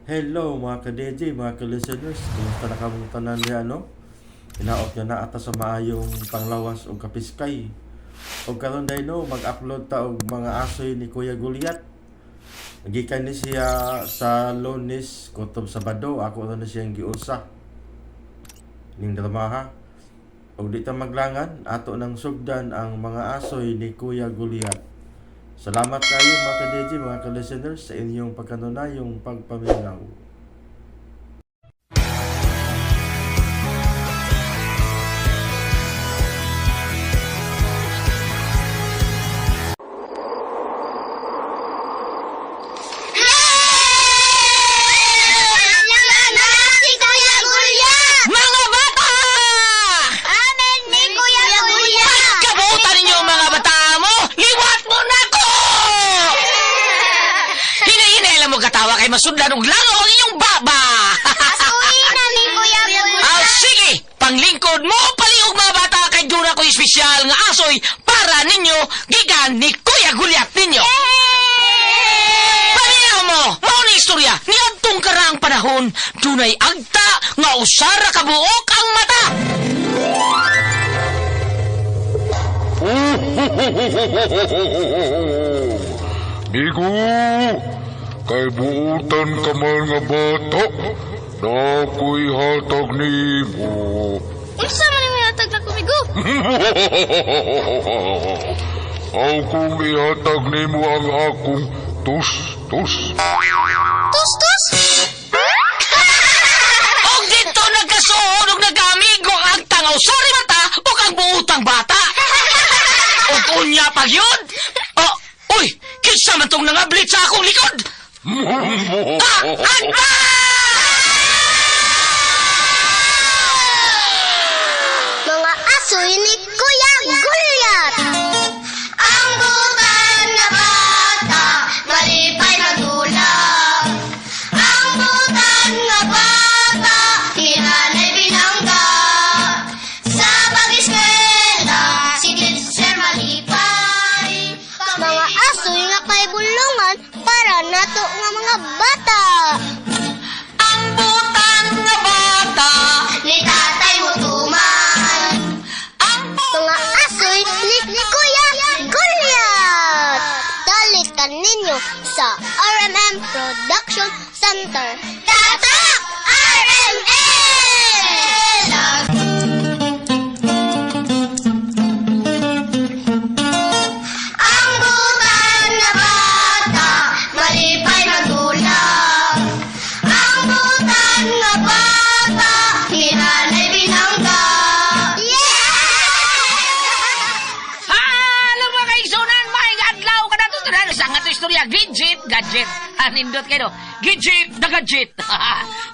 Hello mga ka-DJ, mga ka-listeners. Kumusta na kamong tanan niya, no? Inaot nyo na ata sa maayong panglawas o kapiskay. O karon day no, mag-upload ta og mga asoy ni Kuya Gulyat. Nagikan ni siya sa Lunes, kutob Sabado. Ako na siyang giusa. Ning dramaha. O di ta maglangan, ato nang sugdan ang mga asoy ni Kuya Gulyat. Salamat kayo mga ka-DJ, mga ka-listeners sa inyong pagkanunayong pagpaminaw. Mga bata! Amen ni Kuya Kuya! Kabutan ninyo ang mga bata mo! Iwat mo na ko! Hinahinailan mo katawa kay masundan og langaw ang inyong baba! Asuhin na ni Kuya Kuya! Sige! Panglingkod mo paliog mga bata kay dura ko espesyal nga asoy para ninyo gigan ni Kuya Gulyat ninyo! Paminaw mo! Mao na istorya ni adtong karaang panahon dunay agta nga usara ka buok ang mata! Migo, kay buutan ka man nga bata, na ako'y hatag nimo. Unsa man yung hatag na kumigo? Aw kong ihatag nimo ang akong tus-tus. Tus-tus? Og dito nagkasuod og nag-amigo ang agtangaw sorry mata o kang buutang bata. Og unya pa yun. Oh, uy, kinsa man tong nangablit sa akong likod? Agba! Mga asoy ni Kuya Gulyat! Ang butan na bata, malipay na dulang. Ang butan na bata, hinanay binangga. Sa pag-eskwela, si Teacher malipay. Mga asoy nga kay bulungan para nato nga mga bata. Ang butan nga bata. Ni Tatay Mutuman. Ang Mga asoy ni Kuya Gulyat. Dalikan ninyo sa RMM Production Center. Tatak! RMN! Ang butan na bata, malipay na dulang. Ang butan na bata, hinanay binangga. Halo mga kaigsunan, may adlaw ka na tutunan. Sa nga to istorya, gadget. Nindot kayo, gadget na gadget.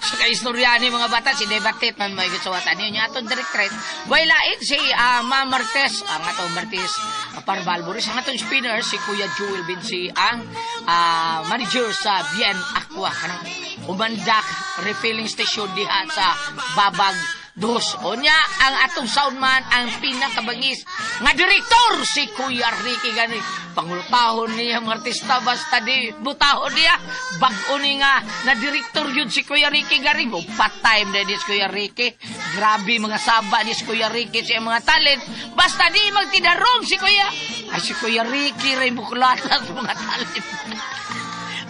Sa kaistorya ni mga bata, si Debatit, man may gusawatan niyo niya atong directorate. Wailain si Ma Martes, ang atong Martes Parbalboris, ang atong spinner, si Kuya Jewel Binsi, ang manager sa Bien Aqua, kanang umandak refilling station diha sa Babag Dos. Onya, ang atong soundman, ang pinakabangis nga direktor, si Kuya Ricky gani. Pangultahon niya mga artista, basta di butahon niya. Bago ni nga na direktor yun si Kuya Ricky gani. Part-time na di si Kuya Ricky. Grabe mga saba ni si Kuya Ricky sa mga talent. Basta di magtidarong si Kuya. Ay si Kuya Ricky rin buklatan sa mga talent.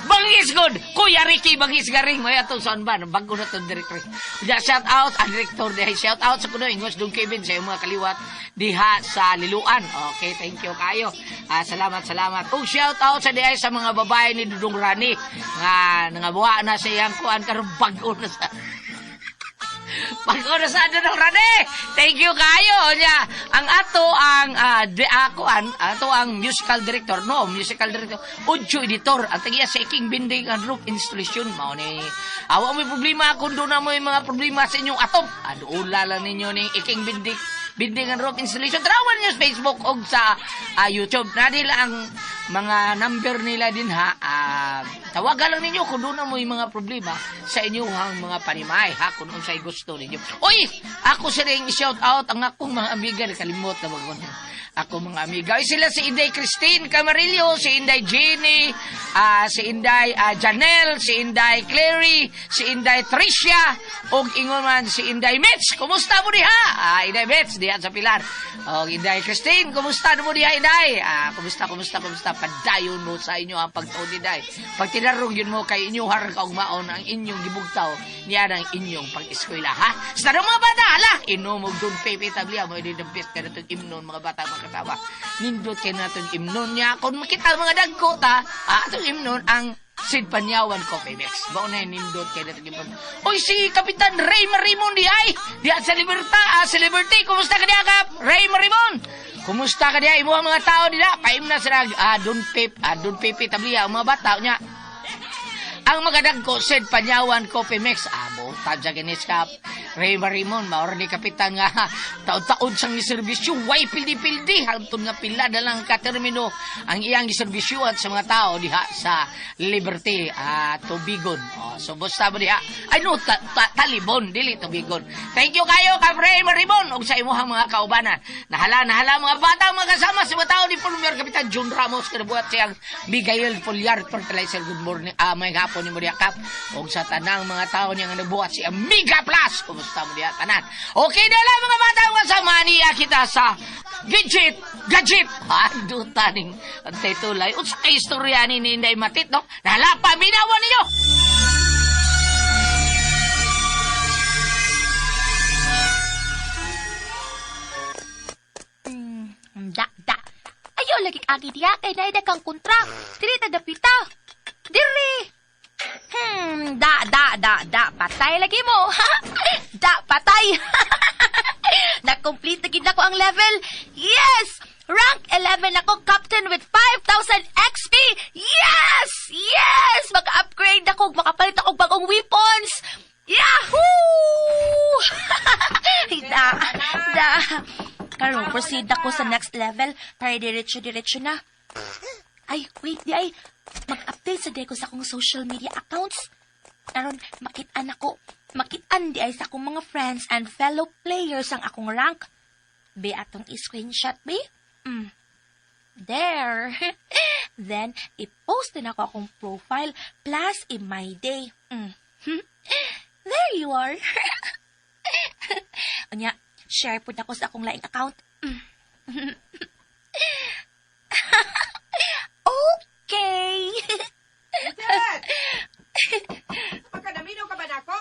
Bangis good! Kuya Ricky, bangis garing. May atong sound ba? Bago na itong director. Shout out, ang director diha. Shout out sa kuno, Ingos Dong Kevin, sa iyong mga kaliwat diha sa Liluan. Okay, thank you kayo. Salamat. O shout out sa diha sa mga babae ni Dudong Rani. Nga, nangabuha na sa iyang kuan, karong bago na sa... Pag-una sa Dudong Rani. Thank you kayo. Nya, ang ato ang musical director, audio editor, ang tagiya sa Iking Binding and Roof Installation. Mao ni awa may problema kung doon na mo yung mga problema sa inyong atop. Ulala ninyo ni Iking Binding and Roof Installation. Tarawan niyo sa Facebook o sa YouTube. Nadil ang mga number nila din ha. Tawagan lang ninyo kung doon na mo yung mga problema sa inyong mga panimay ha, kung unsay gusto ninyo. Uy, ako sa ring shout out ang akong mga amiga, nakalimot na mag ako mga amiga. Ay, sila si Inday Christine Camarillo, si Inday Jenny, si Inday Janelle, si Inday Clary, si Inday Tricia, o ingon man si Inday Mitch. Kumusta mo diha? Inday Mitch, diha sa Pilar. O Inday Christine, kumusta mo diha, Inday? Kumusta? Padayon mo sa inyo ang pagtuon, Inday. Pag tinarong yun mo kay inyo har kaugmaon ang inyong gibugtaw, niya ng inyong pag-eskwela, ha? Sa mga bata, hala, inumog dun pepe tablia mo, ididabit ka na itong imnon, mga bata, mga katawa. Nindot kayo na itong imnon niya. Kung makita mga dagko ta, itong imnon ang Sid Panyawan Coffee Mix. Bao na nindot kayo na itong imnon. Uy, si Kapitan Ray Marimon di ay. Diyan sa Liberty. Kumusta ka diya, Kap? Ray Marimon. Kumusta ka diya? Imo ang mga tao nila. Paim na sila. Dun pepe tablia. Ang mga bata niya. Ang magadag ko, Sid Panyawan Coffee Mix. Butad sa ginis, Kap. Ray Marimon, maor ni Kapitan nga, taon-taon sang iservisyo, way pildi-pildi, hangtod nga pila na lang katermino ang iyang iservisyo at sa mga tao diha sa Liberty, Tubigon. So, basta mo diha, Talibon, dili Tubigon. Thank you kayo, Kap Ray Marimon, og sa imuhang mga kaubanan. Nahala, mga bata, mga kasama sa mga tao ni Pulmier Kapitan John Ramos, kinabuhat siyang Miguel Foliar, fertilizer, good morning, may hapon ni Maria Kap, og sa tanang mga tao niya nga nabuhat si Amiga Plus, kumusta mo diya tanan? Okay na lang mga bata, kasama niya kita sa Gadget. Duta ning antay tulay. Unsa kay istorya ni Inday Matit, no? Nahala, paminawan ninyo! Ayaw lagi agi diya kay naida kang kontra. Dili ta dapita. Diri. Patay lagi mo. Patay. Na-complete na gid ako ang level. Yes! Rank 11 ako, captain with 5,000 XP. Yes! Maka-upgrade ako, makapalit ako bagong weapons. Yahoo! Karon, proceed ako sa next level para diretso na. Ay, wait, di ay. Mag-update sa deko sa akong social media accounts. Karon, makitaan di ay sa akong mga friends and fellow players ang akong rank. Be atong i-screenshot, be? There. Then, i-post din ako akong profile plus in my day. There you are. Unya, share po na ako sa akong laing account. Okay. Dad! Pagkadamino ka ba na ako?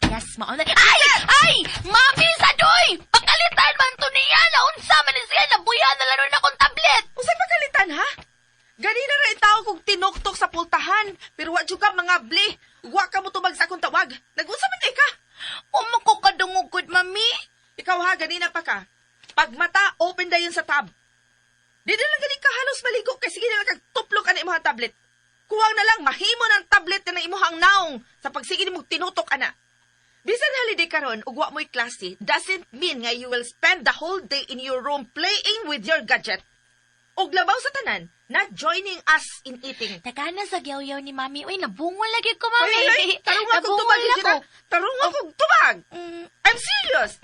Yes, maon. Ay! Mami, sadoy! Pagkalitan man to niya. Naunsa man na siya. Nabuyan na laro na akong tablet. Usay pagkalitan, ha? Ganina ra itaw kong tinoktok sa pultahan. Pero wa ka mga bli. Wa ka mo tumag sa akong tawag. Nag-unsa man ka? Umako ka dungugod, mami. Ikaw ha, ganina pa ka. Pag mata, open dayon sa tab. Di na lang gani ka halos maligo kay sige na lang kagtuplok ka na imong tablet. Kuwang na lang mahimo ng tablet na imong naong sa pagsige nimo tinutok ana. Bisan holiday karon ug wa mo'y klase doesn't mean nga you will spend the whole day in your room playing with your gadget. Og labaw sa tanan, not joining us in eating. Tagana sa gyaw-yaw ni mami. Uy, nabungol lagi ko, mami. Oy, tarong akong tubag ako. Tarong akong tubag. I'm serious.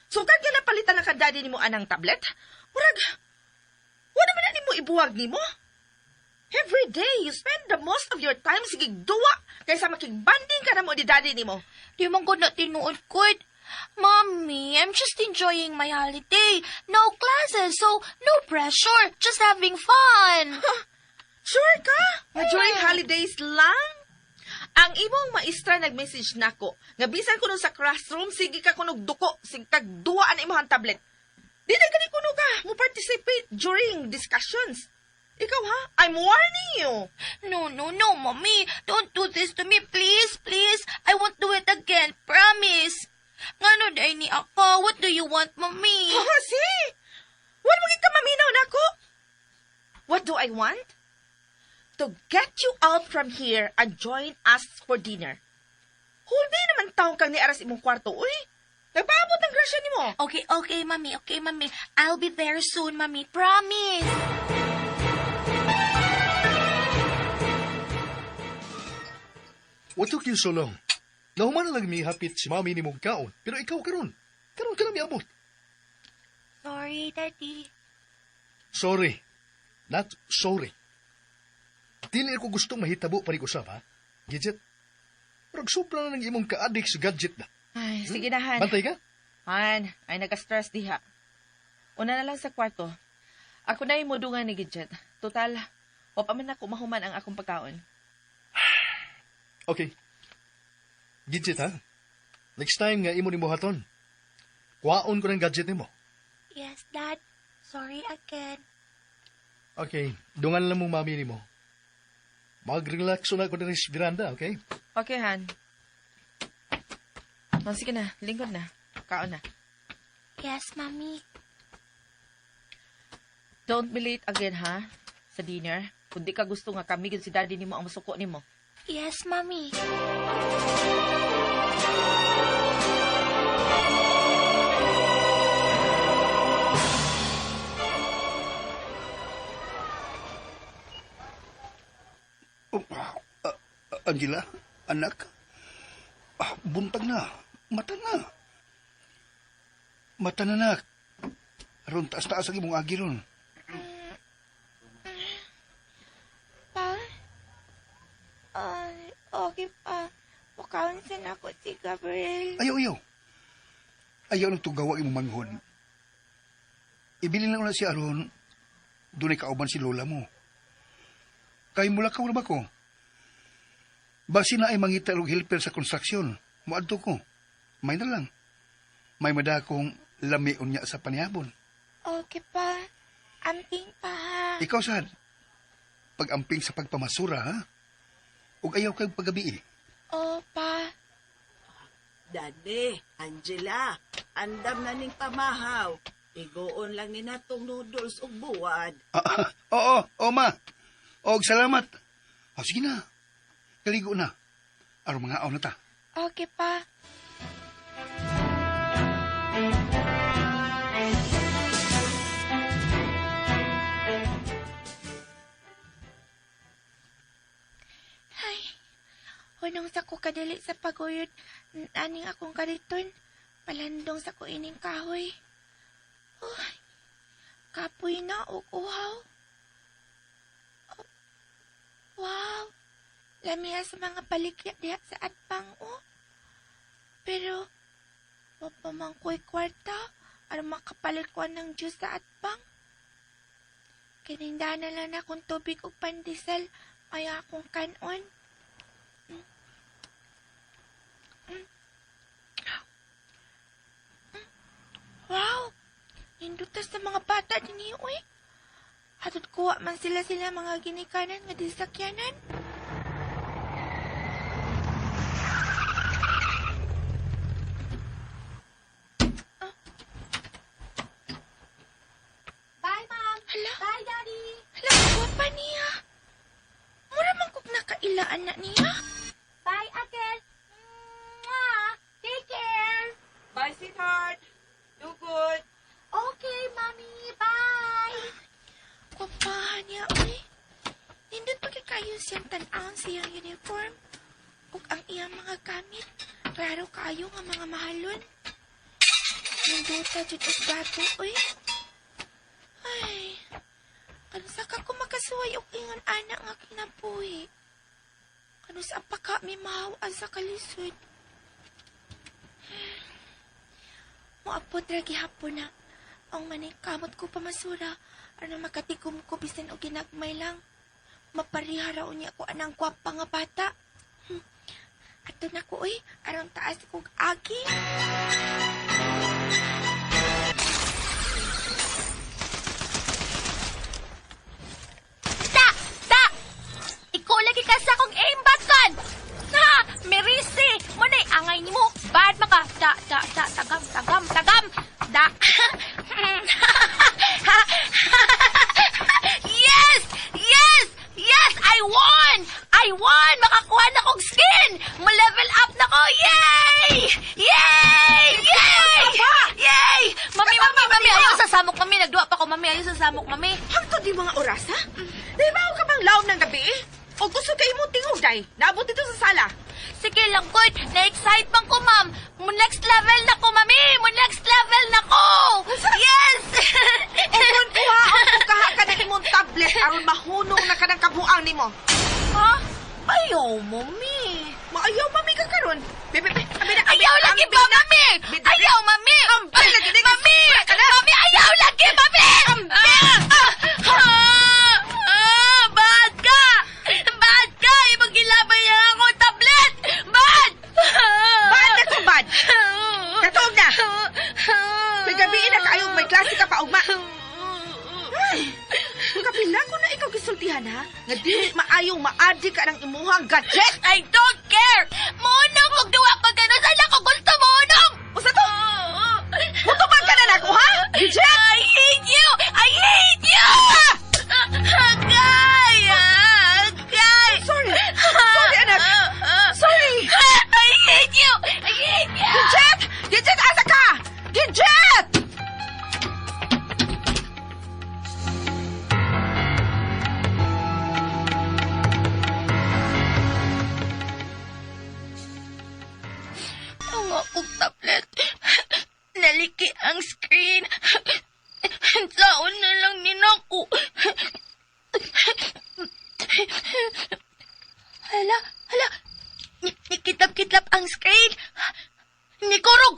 So kag napalitan na ka daddy nimo anang tablet? Murag, wala man na nimo ibuwag nimo. Every day, you spend the most of your time sigig duwa kaysa makigbanding ka na mo di daddy nimo. Di man ko na tinuod ko. Mommy, I'm just enjoying my holiday. No classes, so no pressure. Just having fun. Sure ka? During holidays lang? Ang imong maestra nag-message nako nga bisan kuno sa classroom sige ka kuno duko sig kag duwa an imong tablet. Di na gani kuno ka mo participate during discussions. Ikaw ha? I'm warning you. No, mommy. Don't do this to me, please, please. I won't do it again. Promise. Ngano day ni ako? What do you want, mommy? Oh, see? What maging ka maminaw nako? What do I want? To get you out from here and join us for dinner. Hulbi naman taong kang niaras imong kwarto, uy. Nagpaabot ang grasya nimo. Okay, mommy. I'll be there soon, mommy. Promise. what took you so long? Nahuman na lang mi hapit si mami ni mong kaon, pero ikaw karon. Karon ka na mi abot. Sorry, Daddy. Sorry. Not sorry. Dili ko gustong mahitabo pa rin usap, ha? Gidget. Pero supra na ng imong ka-addict sa gadget na. Ay, sige na, Han. Bantay ka? Han, ay nagka-stress diha. Una na lang sa kwarto. Ako na yung mudungan ni Gidget. Total, wa pa man ako mahuman ang akong pagkaon. Okay. Gidget, ha? Next time nga imo ni mo haton. Kuhaon ko ng gadget ni mo. Yes, Dad. Sorry again. Okay. Dungan lang mong mami ni mo. Mag-relax na ako na sa veranda, okay? Okay, Han. Oh, sige na, lingkod na. Kaon na. Yes, Mommy. Don't be late again, ha? Sa dinner. Kung di ka gusto nga kamigin si daddy ni mo ang masuko ni mo. Yes, Mommy. Oh, Angela, anak. Buntag na. Mata na. Mata na, nak. Aron taas-taas ang imong agi ron. Pa? Okay pa. Makaunsan ako si Gabriel. Ayaw. Ayaw nang tugawa imong manghon. Ibili lang na si Aron. Doon ay kauban si lola mo. Kay mula ka ba ko? Basi na ay mangita og helper sa konstruksyon. Muadto ko. May na lang. May mada kong lamion niya sa panihapon. Okay pa. Amping pa, ha? Ikaw, sad. Pag-amping sa pagpamasura, ha? Ug ayaw kang paggabi, eh. Oo, pa. Dade, Angela, andam na ning pamahaw. Igoon lang ni natong noodles ug buwad. Oo, ma. Og salamat. Sige na. Kaligo na. Aron mga aw na ta. Okay pa. Ay, hunong sa ko kadali sa paguyod. Aning akong kariton. Palandong sa ko ining kahoy. Uy, kapoy na o uhaw. Oh, wow, lamiya sa mga balikya diha sa atpang o. Pero, mapamangkoy kwarta para makapalit ko ng Diyos sa atpang. Kininda na lang akong tubig o pandesal, maya akong kanon. Wow! Hindutas sa mga bata din niyo, eh. Hatod kuha man sila mga ginikanan nga disakyanan. Bye, Mom! Hala? Bye, Daddy! Hala, guwapa niya. Mura man kong nakailaan na niya. Bye, Akel! Take care! Bye, sweetheart. Do good. Okay, Mommy. Bye! Kwapahan niya, uy. Nindot pa kayo siyang tanawang siyang uniform. Ug ang iyang mga gamit. Klaro kayo nga mga mahalon. Ninduta dyan og gato, uy. Ay, ano sa ka ko makasuway og ingon anak nga kinabuhi. Ano sa pa ka may mahawan sa kalisod. Moapod ragi hapon na. Ang manikamot ko pamasura, ano makatikom ko bisan o ginagmay lang. Mapariharaw niya ko anang gwapa nga bata. Ato na ko, uy, arang taas kong agi. Da! Ikaw lagi ka sa akong aimbag kan! Ha! Merisi! Manay, angay ni mo. Bad maka. Tagam. Da! Yes! I won! Makakuha na kong skin! Ma-level up na ko! Yay! Mami! Ayaw sa samok, mami. Nagduwa pa ko, mami. Ayaw sa samok, mami. Hangtod di mga oras, ha? Di ba ka bang laom ng gabi? O gusto kayo mo tingog day. Naabot dito sa sala. Sige lang, good. Na-excite man ko, ma'am. Mo next level na ko, mami. Mo next level na ko. Yes! Kung kuhaon mo kaha ka na imong tablet aron mahunong na ka ng kabuang nimo. Ha? Ayaw, mami. Maayaw mami ka karon. Ayaw lagi ba, mami? Ayaw, mami. Mami! Mami, ayaw lagi, mami! Bad ka! Bad ka! Ibang gilabay niya ako tablet! Bad! Bad na to, bad. Katuog na. May gabiin na kayo, may klase ka pa, ugma. Kapila ko na ikaw gisultihan, ha? Nga dili maayong maadi ka ng imuhang gadget. I don't care! Munong kung duwa pa gano'n, sana ko gusto munong! Usa to? Mutuban ka na nako, ha? Gadget? I hate you! I hate you! Agay! Agay! Sorry. Sorry, anak. Sorry. I hate you! I hate you! Gadget! Gadget, asa ka? Gadget! Ang akong tablet. Naliki ang screen. Saon na lang ninako. Hala. Nikitlap-kitlap ang screen. Nikurog.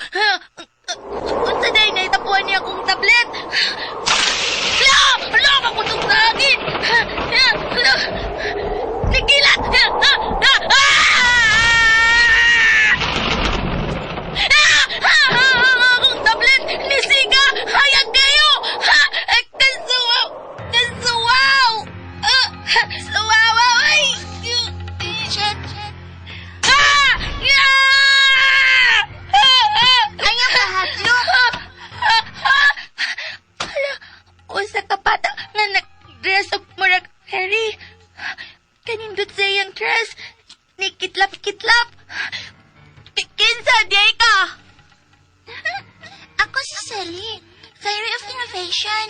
Unsa day na itapuan niya akong tablet. Hala, makutong sa akin. Hala, nikilat. Akong tablet, nisiga. Hayag kayo. Kasuwaw. Suwaw. Ay. Shit. Ayaw ka hatlo. Hala, usa ka bata nga nag-dress of murag Harry. Kanindot sa iyang dress. Nikitlap-kitlap. Kinsa, day ka? Ako si Sally, Fairy of Innovation.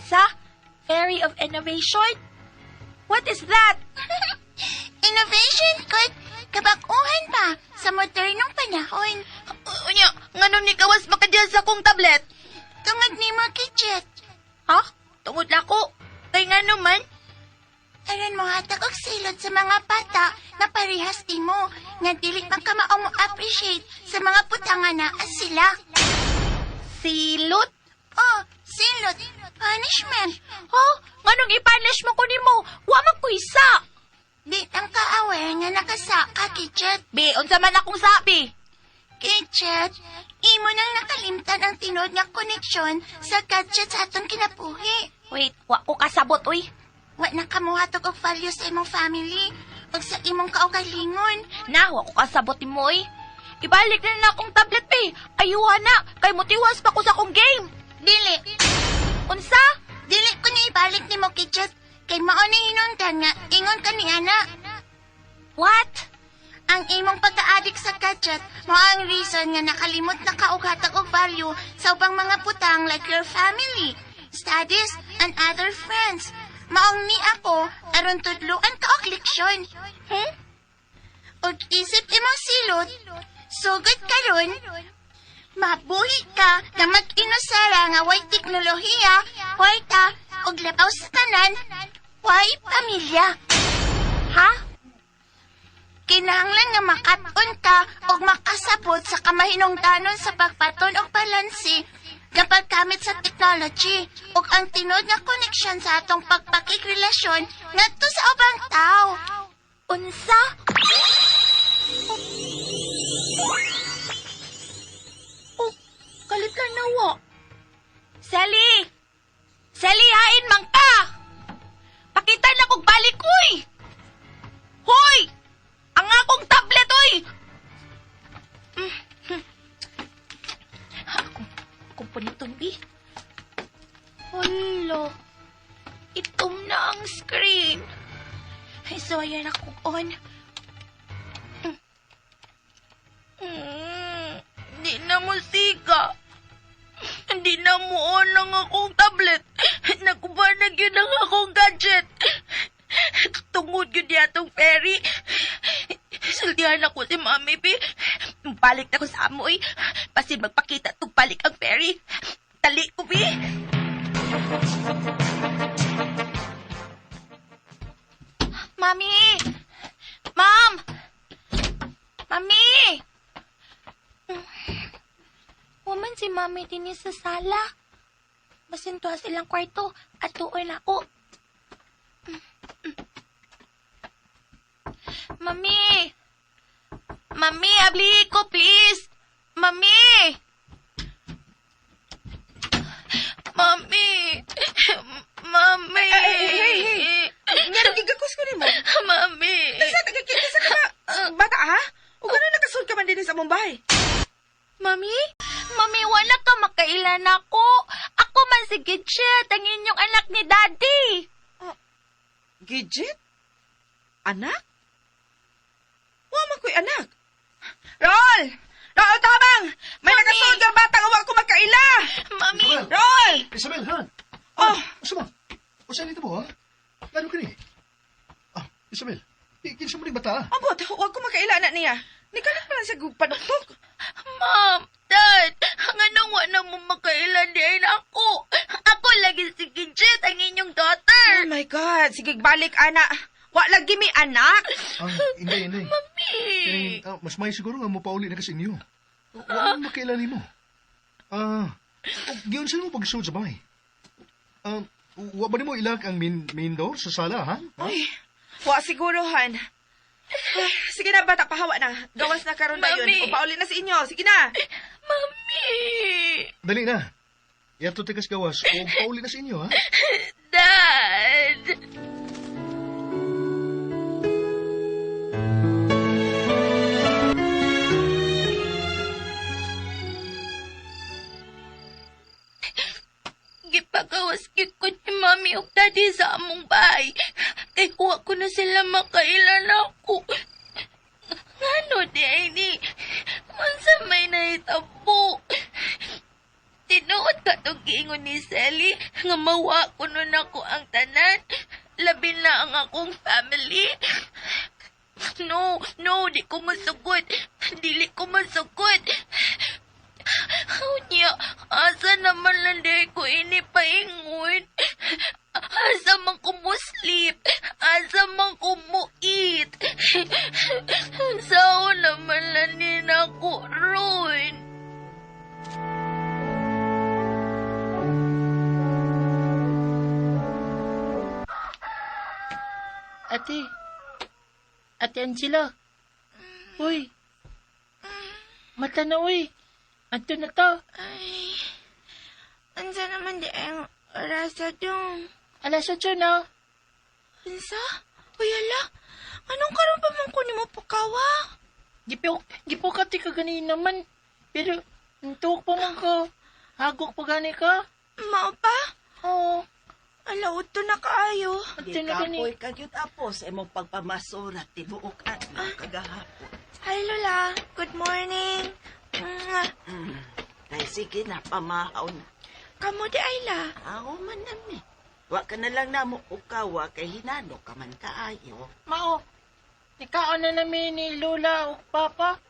Sa? Fairy of Innovation? What is that? Innovation, good. Kabakuhan pa sa modernong panahon. Unya, nganon ni kawas makadya sa akong tablet? Tungod ni mo, Kidget. Ha? Tungod ako? Kay nga naman? Aron mo hatag og silot sa mga bata na parehas mo nga dili man ka mao mo appreciate sa mga putangan na sila. Silot? Oh, silot. Punishment. Oh, nganong i-punish mo ko nimo? Wa man ko isa. Di ang ka-aware nga nakasa ka, Kidget. Be, unsa man akong sabi? Kidget, imo nang nakalimtan ang tinod nga koneksyon sa gadget sa atong kinabuhi. Wait, wa ko kasabot, uy. Wa na kamuhatog og value sa imong family ug sa imong kaugalingon. Na, wa ko kasabot mo, uy. Ibalik na akong tablet, be. Ayuha na, kay motiwas pa ko sa akong game. Dili. Unsa? Dili ko niya ibalik ni mo, Kidget. Kay mao ni hinungdan nga, ingon ka ni ana. What? Ang imong pagka-addict sa gadget, mao ang reason nga nakalimot na ka og hatag og value sa ubang mga putang like your family, studies, and other friends. Maong ni ako, aron tudluan ka og leksyon. Og isip imong silot, sugod karon, mabuhi ka na mag-inusara nga way teknolohiya, kwarta, og labaw sa tanan, way pamilya. Ha? Kinahanglan nga makat-on ka og makasabot sa kamahinungdanon sa pagpaton og balanse nga paggamit sa technology ug ang tinod nga koneksyon sa atong pagpakigrelasyon ngadto sa ubang tao. Unsa? Oh, kalit lang nawa. Sally! Sally, hain man ka! Pakita na kong balik, uy! Hoy! Ang akong tablet, uy! Akong puniton, bi. Hala. Itom na ang screen. Ay, so ayan ako on. Di na mo siga. Hindi na mo on ang akong tablet. Nakubanag yun ang akong gadget. Tungod yun niya itong ferry. Sultihan ako si Mami, Bi. Balik na ko sa amoy. Pasin magpakita itong balik ang ferry. Tali ko, Bi. Mami! Mom! Mami! Woman si Mami din sa sala. Basin to silang kwarto at tuoy na ako. Mami! Mami, abli ko, please! Mami! Mami! Mami! Hey! Nga gigakos ko ni mo. Mami! Sa tagakikisa ka ba? Bata, ha? O gano'n nakasul ka man din sa Mumbai? Mami? Mami, wala ka makailan ako. Ako man si Gidget, ang inyong anak ni Daddy. Gidget? Anak? Wama ko'y anak. Rol! Rol, tabang! May Mami! nakasul ka bata nga wa ko magkaila! Mami! Rol! Isabel, ha? Oh! Asa mo? O saan ito mo, ha? Lalo ka ni? Isabel, kinsa mo ni bata? Abot, wa ko magkaila anak niya. Nikalat pa lang sa paduktok. Mom! Dad! Anong wala mo makailan di ay ako? Ako lagi si Gidget, ang inyong daughter. Oh my God, sige balik anak. Wa lagi mi anak. Hindi. Mami! Mas may siguro nga mo pauli na kasi inyo. Wala mo makailan mo. Giyon sila mo pag-show sa bahay. Wa ba mo ilag ang main door sa sala, ha? Ay, wa sigurohan. Ay, sige na bata, pahawa na. Gawas na karon na Mami! yun. O pauli na sa inyo. Sige na. Mami! Dali na. Yato tikas gawas. O pauli na sa inyo, ha? Dad! Gipagawas gid ko ni Mami ug Daddy sa among bahay. Kay kuha ko na sila makailan ako. Ano di ay ni? Mansa may nahitabo. Tinuod ka itong giingon ni Sally nga mawa ko nun ako ang tanan. Labi na ang akong family. No, di ko masugod. Dili ko masugod. Unya, asa naman landay ko ini paingon. Asa man ko mo sleep. Asa man ko mo eat. Sao naman lanin ako ron. Ate Angela. Uy. Mata na, uy. Anto na to. Ay, ansa naman di ang rasa dong. Alas 8 na. Ansa? Uy, ala. Anong karon pa man ko ni mo pakawa? Gipo ka ti ka ganina man. Pero, tuwag pa man ka. Hagok pa gani ka. Mao pa? Oo. Ala, uto na kaayo. Anto na gani. Gikapoy kagyut apos sa imong pagpamasurat tibuok at kagahapon. Hi, Lola. Good morning. Kay sige na, pamahaw na. Kamu di Ayla. Ako man nami. Wa ka na lang na mo ukawa kay hinano ka man kaayo. Mao. Nikaon na namin ni Lola o Papa.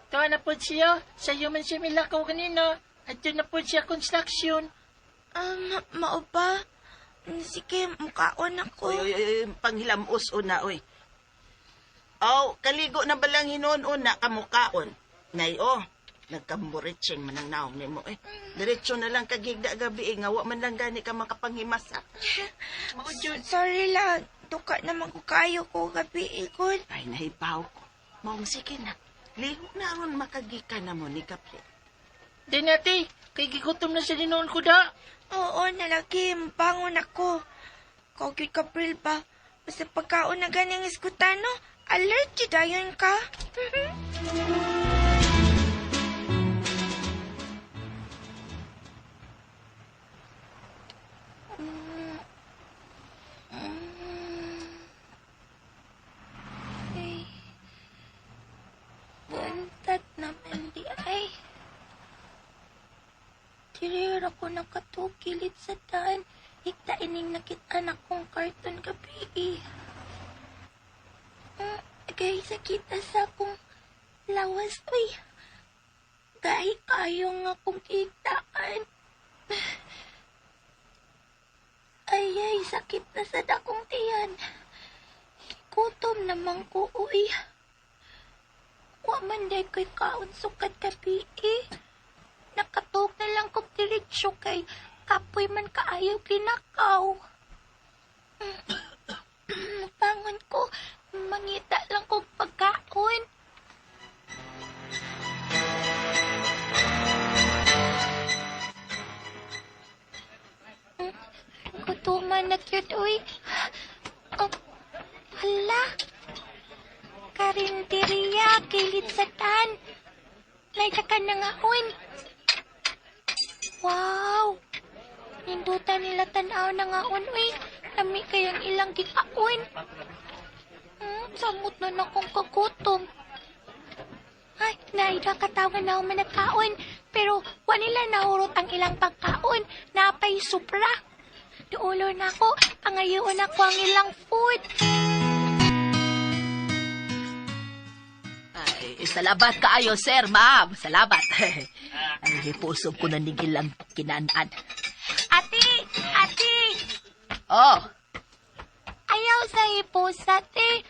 Tuwa na po siya. Sa'yo man siya milakaw kanina. At yun na po siya construction. Mao ba? Sige, mukhaon ako. Oy, panghilamos una, oy. Kaligo na balang hinon una kamukaon. Ngay, nagkamburitsing man ang naong ni mo, eh. Diretso na lang kagigda gabi, nga wa man lang gani ka makapanghimasa. Sorry lang. Duka naman ko kayo ko gabi, ikon. Ay, nahibaw ko. Maong sige na. Liho na ron makagika na mo ni Kapre. Di nati, kay gigutom na siya dinoon ko da. Oo, nalagi. Bangon ako. Kogit Kapril ba? Basta pagkaon na ganyang iskutano, allergy dayon ka. Buntat naman di ay. Tirira ko nakatukilit sa daan. Higda ining nakita na kong karton gabi. Kay sakit na sa akong lawas, uy. Dahil kayo nga kong kitaan. Ay, sakit na sa dakong tiyan. Gutom naman ko, uy. Wa man day ko'y kaon sukad kapi, Nakatog na lang kong diretsyo kay kapoy man kaayaw kinakaw. Pangon ko, mangita lang kong pagkaon. Gutuman na cute, uy. Oh, hala. Karinderya, kilid sa tan. Naita ka na nga, uy. Wow! Nindutan nila tanaw na nga, uy. Lami kayang ilang gikaon. Samot na akong kagutom. Ay, naida katawan na ako managkaon. Pero, wanila nahurot ang ilang pagkaon. Napay supra. Diulo na ako, pangayoon ako ang ilang food. Ay, salabat kaayo, sir, ma'am. Salabat. Ay, puso ko na ning ilang kinanaan. Ate! Ate! Oh, Ayaw sa ipos, ate.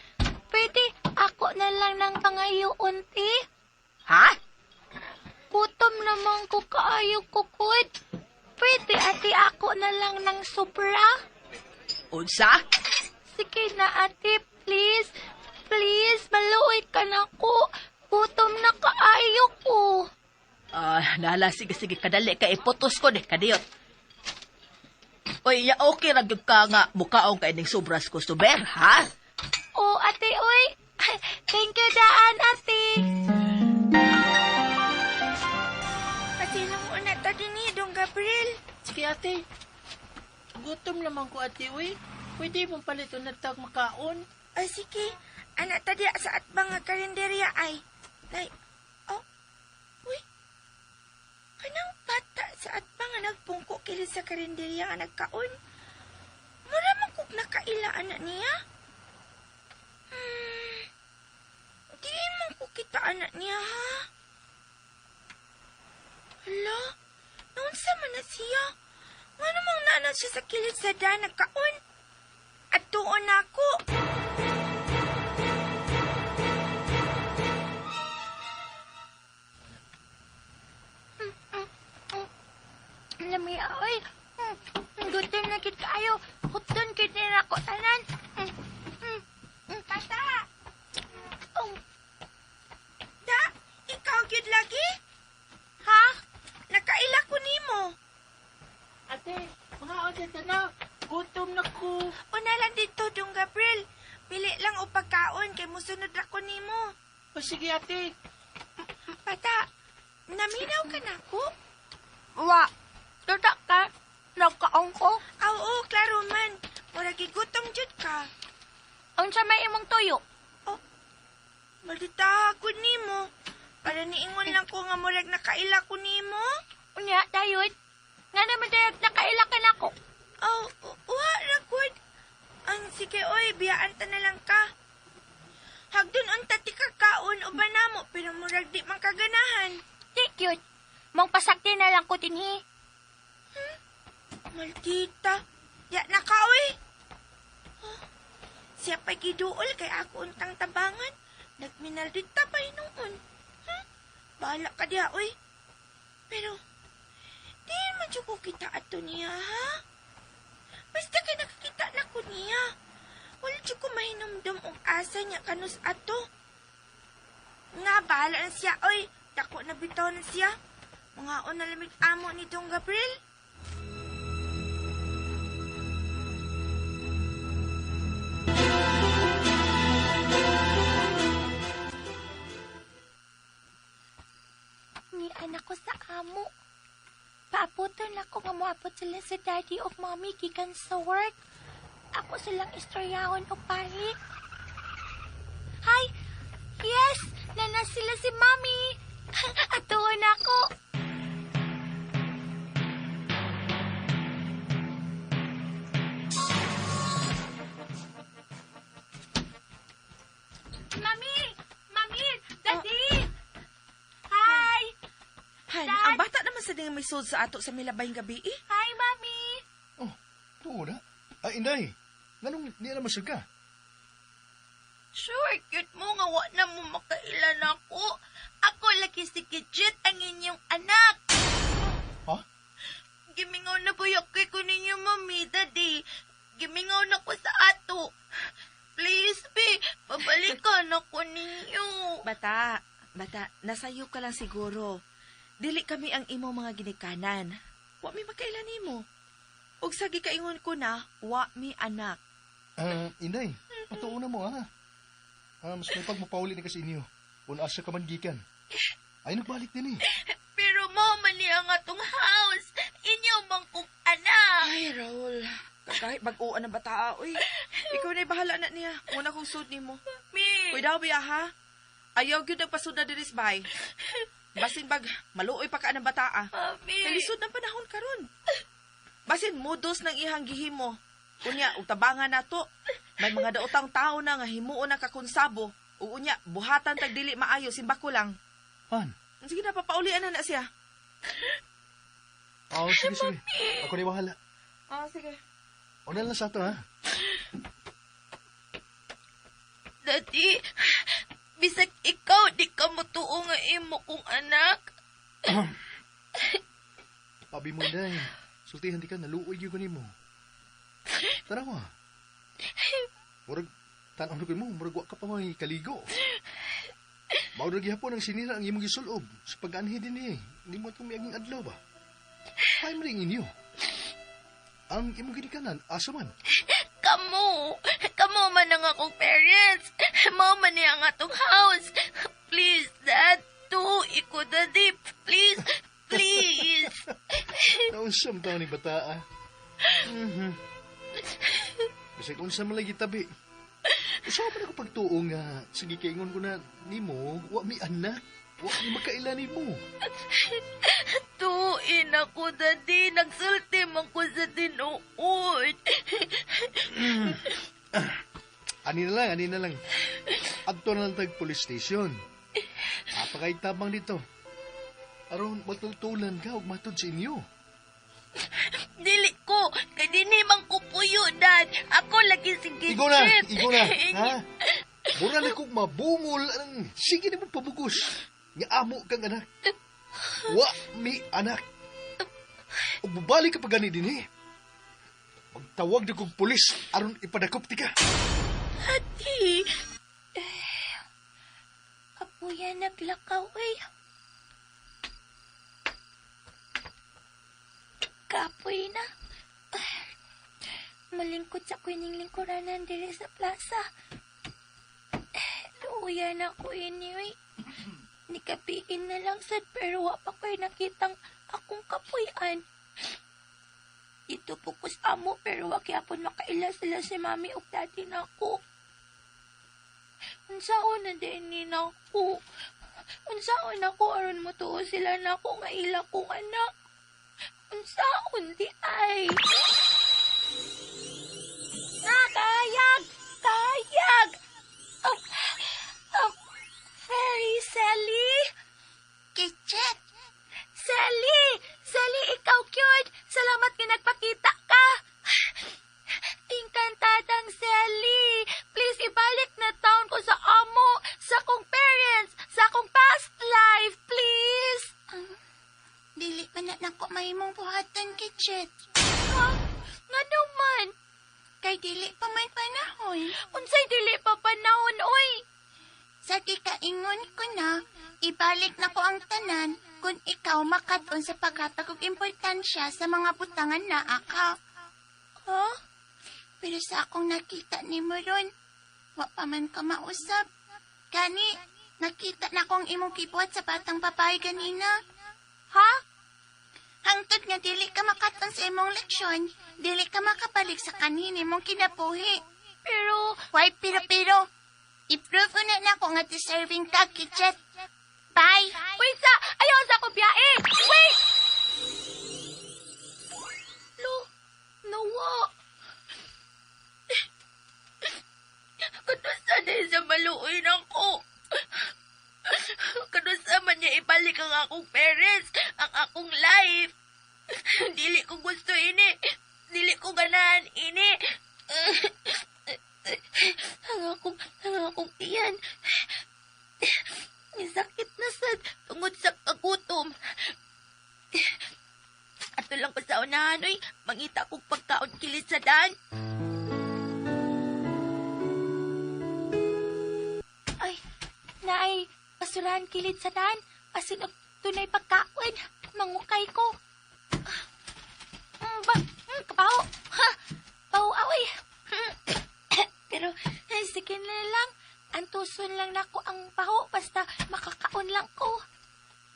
Pwede ako na lang ng pangayoon, te. ha? Gutom naman ko kaayo kukod. Pwede, ate, ako na lang ng sobra. Unsa? Sige na, ate, please. Please, maluoy ka na ko. Gutom na kaayo ko. Nala, sige, kadali ka. Iputos ko, kadiyot. Oy, ya okay ra gyud ka nga mukaong ka ining sobras customer, ha? Oh, ate, uy. Thank you, daan, ate. Pasilong mo na to din Dong Gabriel. Sige, ate. Gutom naman ko, ate, uy. Pwede mong palito na tag makaon. Ay, sige. Anak tadi sa atbang nga karinderya ay. Nay, oh. Uy. Kanang bata sa atbang nga nagpungko kilit sa karinderya nga nagkaon. Mura man kog nakailaan na niya. Di man ko kita anak niya, ha? Hala, naunsa man na siya? Nga namang nana siya sa kilit sa daan nagkaon. At tuon ako. Lami, ay. Gutom na kit kaayo. Hutdon kit nila ako tanan. Tata! Da, ikaw gid lagi? Ha? Nakaila ko nimo. Ate, mga ate na. Gutom na ko. Una lang dito, Dong Gabriel. Pili lang o pagkaon kay musunod ako nimo. O sige, ate. Pata, naminaw ka na ko? Wa, tata ka. Nagkaon ko? Oo, klaro man. Mura gigutom jud ka. Ang sa may imong tuyo? Oh, malita ko nimo. Para niingon lang ko nga murag nakaila ko nimo. Unya, dayod. Nga naman dayod nakaila ka na ko. Oh, wa ra gud. Ang sige oy, biyaan ta na lang ka. Hagdun unta ti kakaon o banamo pero murag di man kaganahan. Di cute. Mong pasakti na lang ko tinhi. Maldita. Ya na ka oy. Oh, siya pa'y giduol kay ako untang tabangan. Nagminaldita pa noon. Bahala ka diya oy. Pero di man jud ko kita ato niya, ha? Basta kay nakakita na ko niya. Wala dyan ko mahinumdum ang asa niya kanus ato. Nga, bahala na siya. Oy, dako na bitaw na siya. Mga nalamig amo ni Dong Gabriel. Ni anak ko sa amo. Paaputan ako nga moabot sila sa daddy o mommy gikan sa work. Ako silang istoryahon o pari. Hi! Yes! Nana sila si mommy! Atuon ako! Mami! sa nga may sud sa ato sa milabay gabi eh? Hi, Mami! Oh, tuo na. Inday. Nganong di na masag ka? Sure, cute mo nga wa na mo makailan ako. Ako lagi si Gidget, ang inyong anak. Ha? Gimingaw na buyak ko ninyo, Mami, Daddy. Gimingaw na ko sa ato. Please, be, pabalikan ako ninyo. Bata, nasayo ka lang siguro. Dili kami ang imo mga ginikanan. Wa mi makailan nimo. Og sa gikaingon ko na, wa mi anak. Inday, patuuna mo ha. Mas may pagmapauli ni kasi inyo. Kung asa ka man gikan. Ay, nagbalik din eh. Pero mama niya nga tong house. Inyo bang kong anak. Ay, Raul. Kahit bag-uan ng bata, uy. Ikaw na'y bahala na niya. Una kong sud nimo. Mi. Uy daw, biya ha? Ayaw yun nagpasud na diris bay. Basin bag, maluoy pa ka ng bata Mami. Kalisod ng panahon karon. Basin mudos ng ihang gihimo. Unya, utabangan na to. May mga daotang tao na nga himuon na kakonsabo. O unya, buhatan tag dili maayo, simbako lang. Han? Sige na, papaulian na siya. Sige. Ako na bahala. Sige. Una lang sa ito, ha? Daddy, bisag ikaw, di ka matuo nga imo kong anak. Pabi mo, Inday. Sultihan di ka, naluoy yung kunin mo. Tanawa. Murag, tanaw na mo, murag wa ka pa may kaligo. Maurag yapon ang sinira ang imong gisulob sa pag-anhi din eh. Hindi mo itong miyaging adlaw ba? Kaya mo rin inyo. Ang imong ginikanan, asa man. Kamo man ang akong parents. Mama niya ang atong house. Please, Dad, iko, Daddy. Please. Nausam tao ni bata, Kasi kung sa malagi tabi. Usama na ko pagtuo nga. Sige kaingon ko na, nimo, wa mi anak. Wa mi makailan mo. Tuin ako, Daddy. Nagsulti man ko sa tinuod. Ani na lang. Adto na lang tag police station. Napakay tabang dito. Aron matultulan ka og matod sa inyo. Dili ko. Kay dinimang ko puyo, Dad. Ako lagi si Gidget. Igo na. Ha? Mura na kong mabungol. Sige na mo pabugos. Nga amo kang anak. Wa mi anak. O babalik ka pa gani din eh. Magtawag na kong pulis aron ipadakop ti ka. Daddy. Kapuya naglakaw eh. Kapoy na. Malingkod sa kuning lingkuranan diri sa plaza. Luuyan ako anyway. Nikapiin na lang sad pero wa pa ko'y nakitang akong kapuyan. Ito pukus amo pero wa gyapon makaila sila si mami ug daddy nako. Unsaon na din ni nako? Unsaon ako aron motuo sila nako nga ila kong anak? Unsaon di ay? Kayag! Fairy Sally? Gidget? Sally, ikaw cute. Salamat ka nagpakita ka. Inkantadang Sally. Please, ibalik na taon ko sa amo, sa kong parents, sa kong past life, please. Dili man na nako mahimong buhatan, Gidget. Ha? Nga naman. Kay dili pa may panahon. Unsay dili pa panahon, oy? Sa gikaingon ko na, ibalik na ko ang tanan kung ikaw makaton sa paghatag og importansya sa mga butangan na aka. Ha? Pero sa akong nakita ni mo ron, wa pa man ka mausap. Kani, nakita na kong imong kibuhat sa batang babae ganina. Ha? Hangtod nga dili ka makaton sa imong leksyon, dili ka makabalik sa kanini mong kinabuhi. Pero... Why, pero... I-prove na ko nga deserving ka, Gidget. Bye! Wait sa! Ayaw sa ko biyae! Wait! Nawa! Kanusa na sa maluoy na ko. Kanusa man niya ibalik ang akong parents, ang ang akong life. Dili ko gusto ini. Dili ko ganahan ini. Ang akong iyan. Sakit na sad tungod sa kagutom. Ato lang pa sa unahan, oy. Mangita kong pagkaon kilit sa daan. Ay, naay, basurahan kilit sa daan. Asin og tunay pagkaon. Mangukay ko. Kapaho. Ha, paho, aoy. Pero, sige na lang. Antuson lang nako ang paho. Basta makakaon lang ko.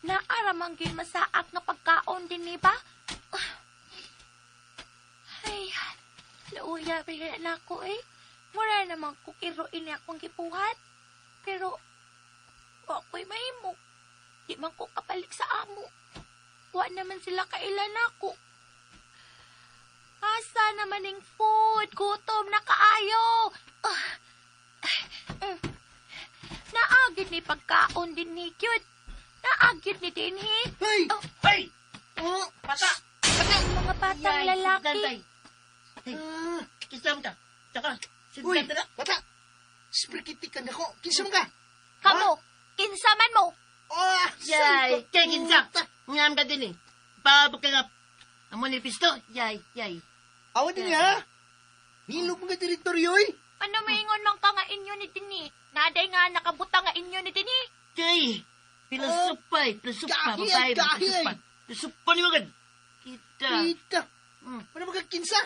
Naaramang yun masaak na pagkaon din, ba? Ay, lauya rin na ako eh. Mura naman kung iruin akong gipuhat. Pero, ako'y mahimo. Di man ko kapalik sa amo. Wa naman sila kailan ako. Asa naman yung food? Gutom na kaayo. Naagid ni pagkaon din ni Cute. Naagid ni Dinhi. Hey! Oh, Hey! Bata! mga batang lalaki. Kisam ka. Tsaka, Uy, sinta na. bata! Sprikitikan ako. Kinsa mo ka? Kamu, kinsaman mo. Oh, Yay! Kay kinsa. Ngam ka din eh. Pabok ka nga. Amo ni pisto. Yay, yay. Awan din ha? Nilog mga teritoryo eh. Ano maingon man ka nga inyo ni Dini? Naday nga nakabuta nga inyo ni Dini. Kay, pilasupay. Pilasupay. Kahit, Babae. kahit. Pilasupay. Pilasupay ni magad. Kita. Kita. Hmm. Ano mga kinsa?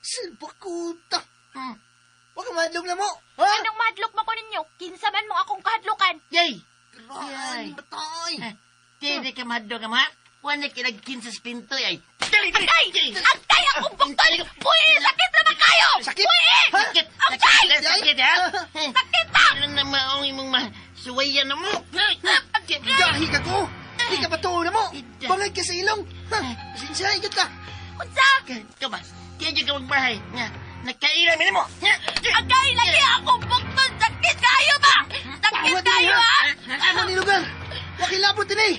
Silbakuta. Hmm. Huwag ka madlog na mo. Ha? Anong madlok mo ko ninyo? Kinsaman mo akong kahadlukan. Yay! Grahan, batay. Tede ka mahado ka ma. Wala kinagkin sa spinto ay. Agay! Agay akong buktol! Uy, sakit naman kayo! Sakit? Uy! Sakit! Agay! Sakit ha? Sakit na! Ano na maong imong masuwayan na mo? Gahi ka ko. Di ka batuo na mo. Ida. Bangay ka sa ilong. Ha? Pasensya, ikat ka. Unsa? Kama, kaya dyan ka magbahay. Nga, nagkailan mo. Agay! Lagi akong buktol! Sakit kayo ba? Sakit Tawad din kayo ha. ha? Ano ni lugar? Wakilabot din eh.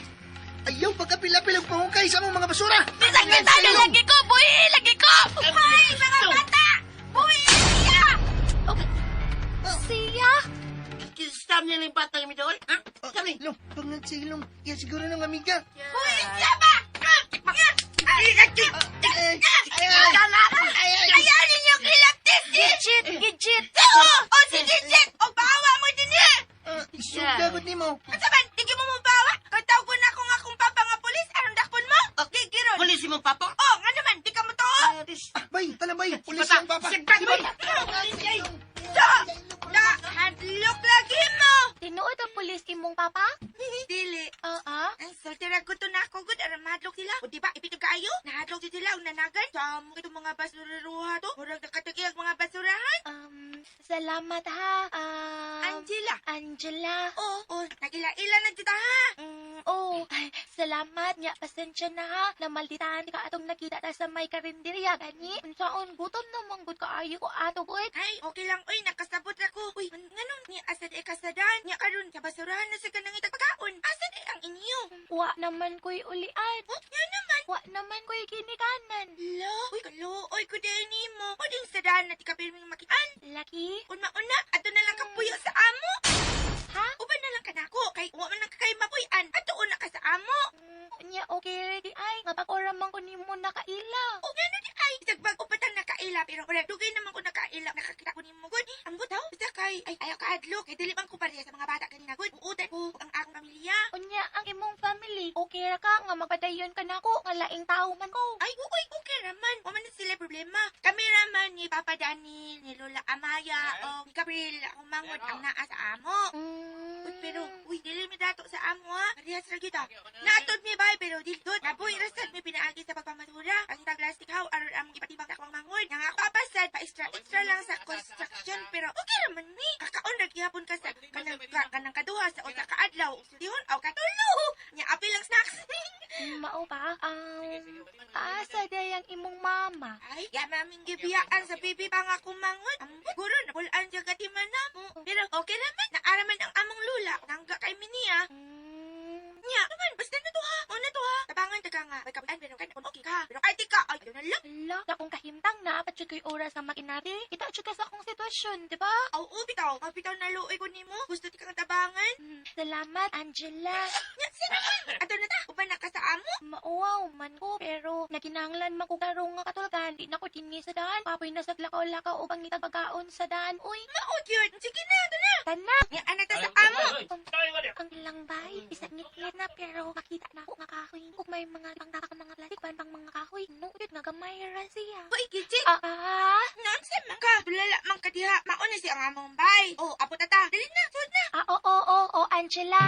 Ayaw pagkapilapil ang pangungkay sa among mga basura. Sakit na lagi ko! Buhi! Lagi ko! Ay, mga bata! Buhi! Siya! Siya? Kisam niya yung batang mi doon. Kami. Lo, pangad sa ilong. Yan siguro ng amiga. Buhi! Siya ba? Kayanin yung kilaptis! Gidget! Gidget! O si Gidget! O bawa mo din eh! Isugagot ni mo. Ang saban, tigil mo bawa? Kataw ko na kung akong papa nga polis, anong dakpon mo? Okay, giron. Pulis mo papo. Oh, nga naman, di ka mo to? Bay, talabay. Pulis Papa, yan, papa. sigbat, bay. Hadlok lagi mo! Tinuod ang pulis imong papa? Dili. Oo. Ay, soltera ko to na ako. Good, aram mahadlok sila. O diba, ipito kayo? Nahadlok sila, ang nanagan. Samo itong mga basuraruha to. Murag nakatagi ang mga basurahan. Salamat ha. Angela. Angela. Oo, nagila-ila na dito ha. Oo. Ay, salamat niya. Pasensya na ha. Namalditahan ka atong nakita na sa may karinderya. Gani? Unsaon, gutom naman gud kaayo ko ato gud. Ay, okay lang. Uy, nakasabot ako. Uy, nganon ni asad e kasadan. Nya karon sa basurahan na sa kanang itagpagkaon. Asad e ang inyo. Wa naman ko'y ulian. Yan naman. Wa naman ko'y ginikanan. Lo, uy, kaluoy ko din ni mo. O ding sadahan na di ka pirming makian. Laki? Una, ato na lang kapuyo sa amo. Ha? Uban na lang ka na ako. Kay wa man lang kakay mapuyan. Ato una ka sa amo. Nya, okay, ready ay. Nga pakoraman ko ni mo nakaila. O, gano di ay. Isagbag upatan nakaila. Pero wala, dugay naman ko nakaila. Nakakita ko ni mo, good. Ambot daw. Basta kay, ay, ayaw ka adlok. Kay dili man ko pareha sa mga bata kanina, good. Uutan ko ang akong pamilya. Unya, ang imong family. Okay ra ka nga magpadayon ka na ako. Nga laing tao man ko. Ay, okay raman. Wa man na sila problema. Kami raman ni Papa Daniel, ni Lola Amaya, o ni Gabriel, akong mangod ang naa sa amo. Uy, pero, dili mi dato sa amo ha. Parehas ra kita. Naatod mi bay, pero dildot. Nabuhi rasad mi pinaagi sa pagpamasura. Ang taglastik haw, aron among ipatibang akong mangod. Nga ako papasad, pa extra lang sa construction. Pero okay raman mi. Kakaon ra gihapon ka sa kanang kaduha sa usa ka adlaw. Sultihon aw katulo. Nya apil lang snacks. Mao ba? Asa day ang imong mama? Ay, maming gibiyaan sa bibi pa nga akong mangod. Guro na bulan siya katiman na mo. Pero okay raman. Naaraman ang among lula. Nangga kay Minia. Nya, naman, basta na to ha. O na to ha. Tabangan, ko'y oras sa makinari. Kita ka sa akong sitwasyon, di ba? Oo, bitaw. Mabitaw na luoy ko nimo. Gusto ti kang tabangan. Salamat, Angela. Nya, sinaman. Ato na ta. Uban na ka sa amo. Mauwaw man ko, pero naginanglan man ko karong nga katulgan. Di na ko tingi sa daan. Papoy na sa lakaw-lakaw o pangitag pagkaon sa daan. Uy, Maot yun. Sige na, ito na. tana! Nya, anak ta sa amo. Ang ilang bay, isang ngit-ngit na pero makita na ako nga kahoy. Kung may mga pangtapak mga plastik, pang mga kahoy. Nukit nga gamay ra siya. Uy, Gidget. Ah, Man ka. Tulala man ka diha. Mauna si ang among bay. Oh, apo tata. Dali na, sud na. oo, Angela.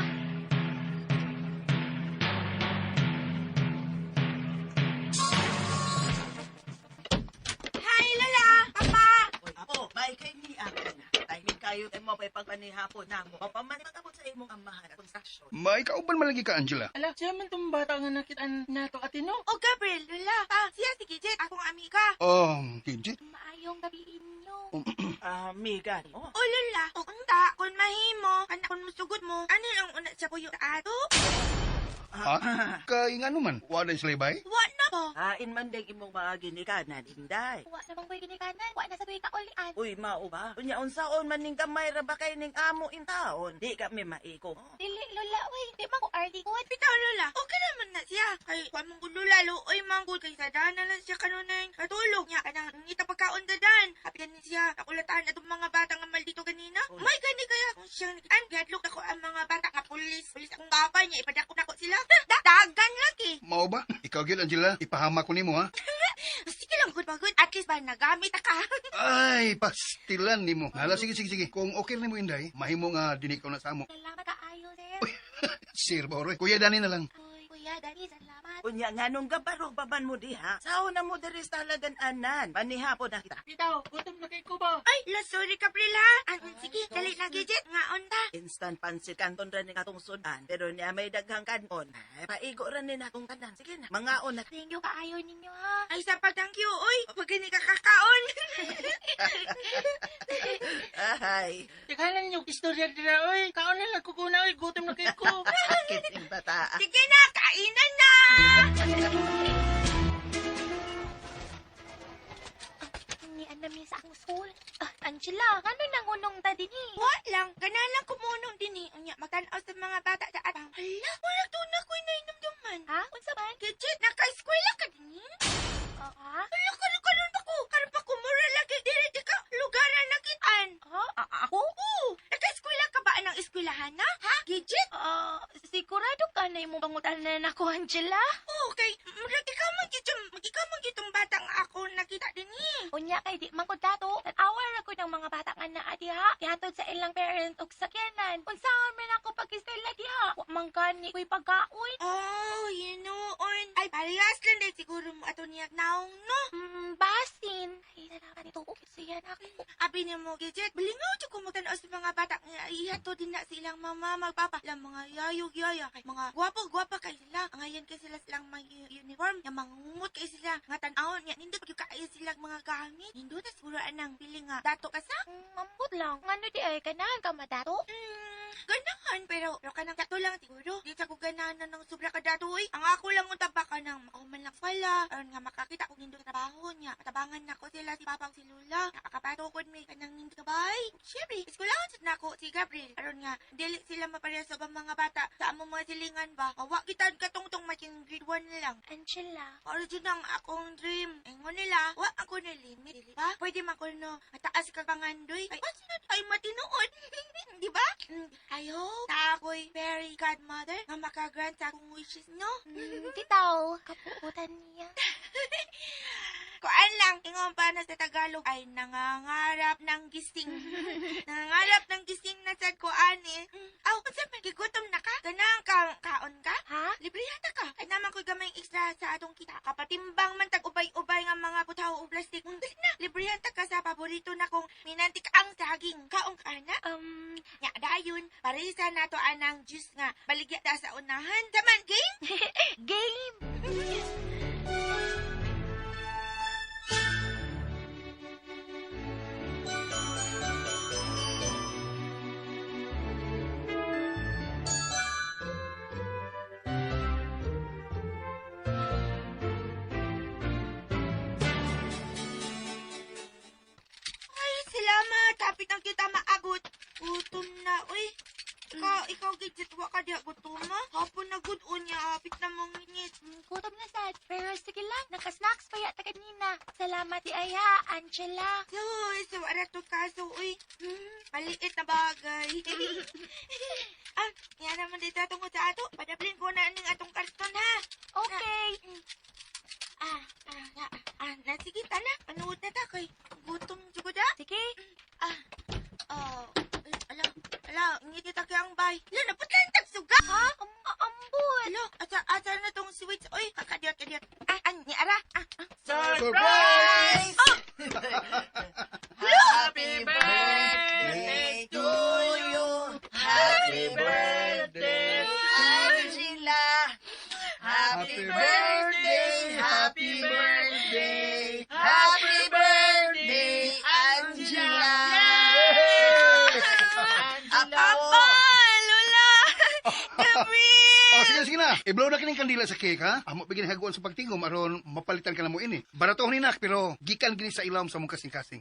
Hi, Lola. Papa. Oy, apo, bay kay ni ako na. Timing kayo kay mo pa'y pagpanihapon na mo. Papaman abot sa imong amahan at konstruksyon. May kauban malagi ka, Angela. Ala, siya man tong bata nga nakitaan nato atino. Oh, Gabriel, Lola. Siya si Gidget. Akong amiga. Gidget. Maayong gabi inyo. Amiga ni mo. Oh, Lola. O, unta. Kung mahimo, anak kung musugod mo, ano ang una sa puyo sa ato? Ha? Kay nga naman, wala sila bay? Wa na po. Hain man ding imong mga ginikanan, Inday. Wa namang ko'y ginikanan. Wa na sa ko'y kaulian. Uy, mao ba? Unya unsaon man ning gamay ra ba kay ning amo in taon? Di kami maiko. Dili, Lola, uy. Di man ko ardi ko. Bitaw, Lola. Okay naman na siya. Kay, kung mong gulo lalo, oy manggod kay sa daan na lang siya kanunay. Katulog niya, kanang ngita pagkaon da dan. Hapitan ni siya, nakulatan na itong mga bata nga maldito ganina. May gani kaya kung siyang nakitaan, gadlok ako ang mga bata nga pulis. Pulis akong kapay niya, ipadako na ko sila. Dagan lagi. Mao ba? Ikaw gyud, Angela. Ipahama ko nimo ha. Sige lang, good ba good? At least ba nagamit ka? Ay, pastilan nimo. Hala, sige. Kung okay nimo, Inday, mahimo nga dini ko na sa amo. Salamat kaayo, sir. Sir Boroy. Kuya Dani na lang. Uy, Kuya Dani, salamat. Unya nganong gabaro baban mo diha? Sao na mo diri sa talagan anan? Panihapon na kita. Bitaw, gutom na kay ko ba? Ay, sorry Gabriel ha. Sige, dali na Gidget. Nga onda. Instant pansit kanton ra ni katong sudan. Pero niya may daghang kanon. Ay, paigo ra ni natong tanan. Sige na, mangaon na. Thank you kaayo ninyo, ha. Ay, sa thank you. Uy, pag gani ka kakaon. Ay, Tikalan niyo, istorya dira, oy. Kaon na lang kukuna, oy. Gutom na kay ko. kiting bata. Sige na, kainan na. Ni anami sa akong school. Angela, ano nang unong ta din eh? Wa lang, ganalang kumunong din eh. Unya, magtanaw sa mga bata sa atang. Hala, wala na ko'y nainamdaman. Ha? Unsa man? Gidget, naka-eskwela ka din eh. Ha? Hala, karon pa ko. Karon pa ko, mura lagi. Dili ka, lugaran nakitaan. Ha? Ako? Oo, naka-eskwela ka ba ng eskwelahan na? Ha, Gidget? Sigurado ka na imong pangutanan ako, Angela? Oo, kay, ikaw man gitong bata nga ako nakita din eh. Unya kay di man ko dato. Tawar ako ng mga bata nga naa diha. Ihatod sa ilang parent og sakyanan. Unsaon man ako pag-eskwela diha? Wa man gani ko'y pagkaon. Oh, yun. Ay, parehas lang din siguro mo ato niya naong, no? Basin. Ay, salamat ito. Siya na ako. Abi niya mo, Gidget, balingaw siya kumutanaw sa mga bata nga ihato din na silang mama, magpapa, lang mga yayog-yaya, kay mga gwapo-gwapa kay sila. Ngayon kay sila silang may uniform, nga mangungot kay sila, nga tanawon, nga nindot pag kaayo silang mga gamit. Nindot na siguro anang piling nga, dato ka sa? Mambot lang. Ngano di ay ganahan ka madato? Ganahan, pero kanang dato lang siguro. Di sa ko ganahan na ng sobra ka dato, eh. Ang ako lang utaba ka ng makauman lang pala, aron nga makakita kung nindot trabaho niya. Katabangan na ko sila si Papang si Lula. Nakakapatukod may kanang nindot kabay. Siyempre, iskulahan sa na ko si Gabriel. Aron nga, dili sila mapareha sa mga bata sa among mga silingan ba. Awa kita katungtong making grade 1 lang. Angela. Origin ang akong dream. Ingon nila, wa ako na limit, di ba? Pwede man ko no, mataas ka pangandoy. Ay, what's na tayo matinood? Di ba? I hope na ako'y very godmother na makagrant sa akong wishes, no? Titaw. Kapuutan niya. Kuan lang, ingon pa na sa Tagalog ay nangangarap ng gising. Nangangarap ng gising na sa kuan eh. Aw, unsa man gigutom na ka? Ganang kaon ka? Ha? Libre yata ka. Kaya naman ko gamay extra sa atong kita. Kapatimbang man tag ubay-ubay nga mga butaw o plastic. Dali na, libre yata ka sa paborito na kong minantik ang saging. Kaong ka na? Nya, dayon, parisa na to anang juice nga. Baligya ta sa unahan. Saman, game? Game! wa ka diha gutom ma. Hapon na gud unya, hapit na mong minit. Gutom na sad. Pero sige lang, nakasnacks pa yata kanina. Salamat di ay ha, Angela. Uy, so ara to kaso, uy. Maliit na bagay. Yan naman dito tungkol sa ato. Padaplin ko na ng atong karton, ha? Okay. Sige, tala. Panood na ta kay gutom jud da. Sige. Ala, ngiti ta kay ang bay. Ala, naputlan tag suga. Ha? Ambot. Ala, asa na tong sweets. Oy, kakadiyot. Ni ara. Surprise! Happy birthday to you. Happy birthday, Angela. Happy birthday, happy birthday, happy birthday, Angela. Angela. Lola! Gabriel! Sige na. I-blow na kining kandila sa cake, ha? Amo bigyan haguan sa pagtingom aron mapalitan ka na mo ini. Barato ni nak pero gikan gini sa ilawom sa mong kasing-kasing.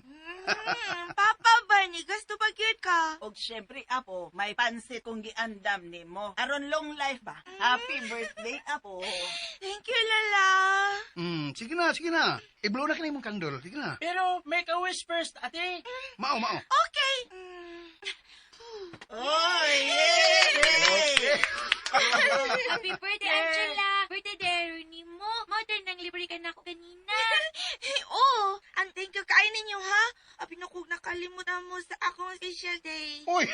Papa ba ni gusto pa cute ka? Og syempre, Apo, may pansit kong giandam ni mo. Aron long life ba? Happy birthday, Apo. Thank you, Lola. Sige na. I-blow na kining mong kandol. Sige na. Pero make a wish first, ate. Mao. Okay. Oh, yeah! Happy birthday, Angela. Birthday day ni mo. Modern nang libre ka na ako kanina. Oo, ang thank you kain ninyo, ha? Abi na kung nakalimutan mo sa akong special day. Uy!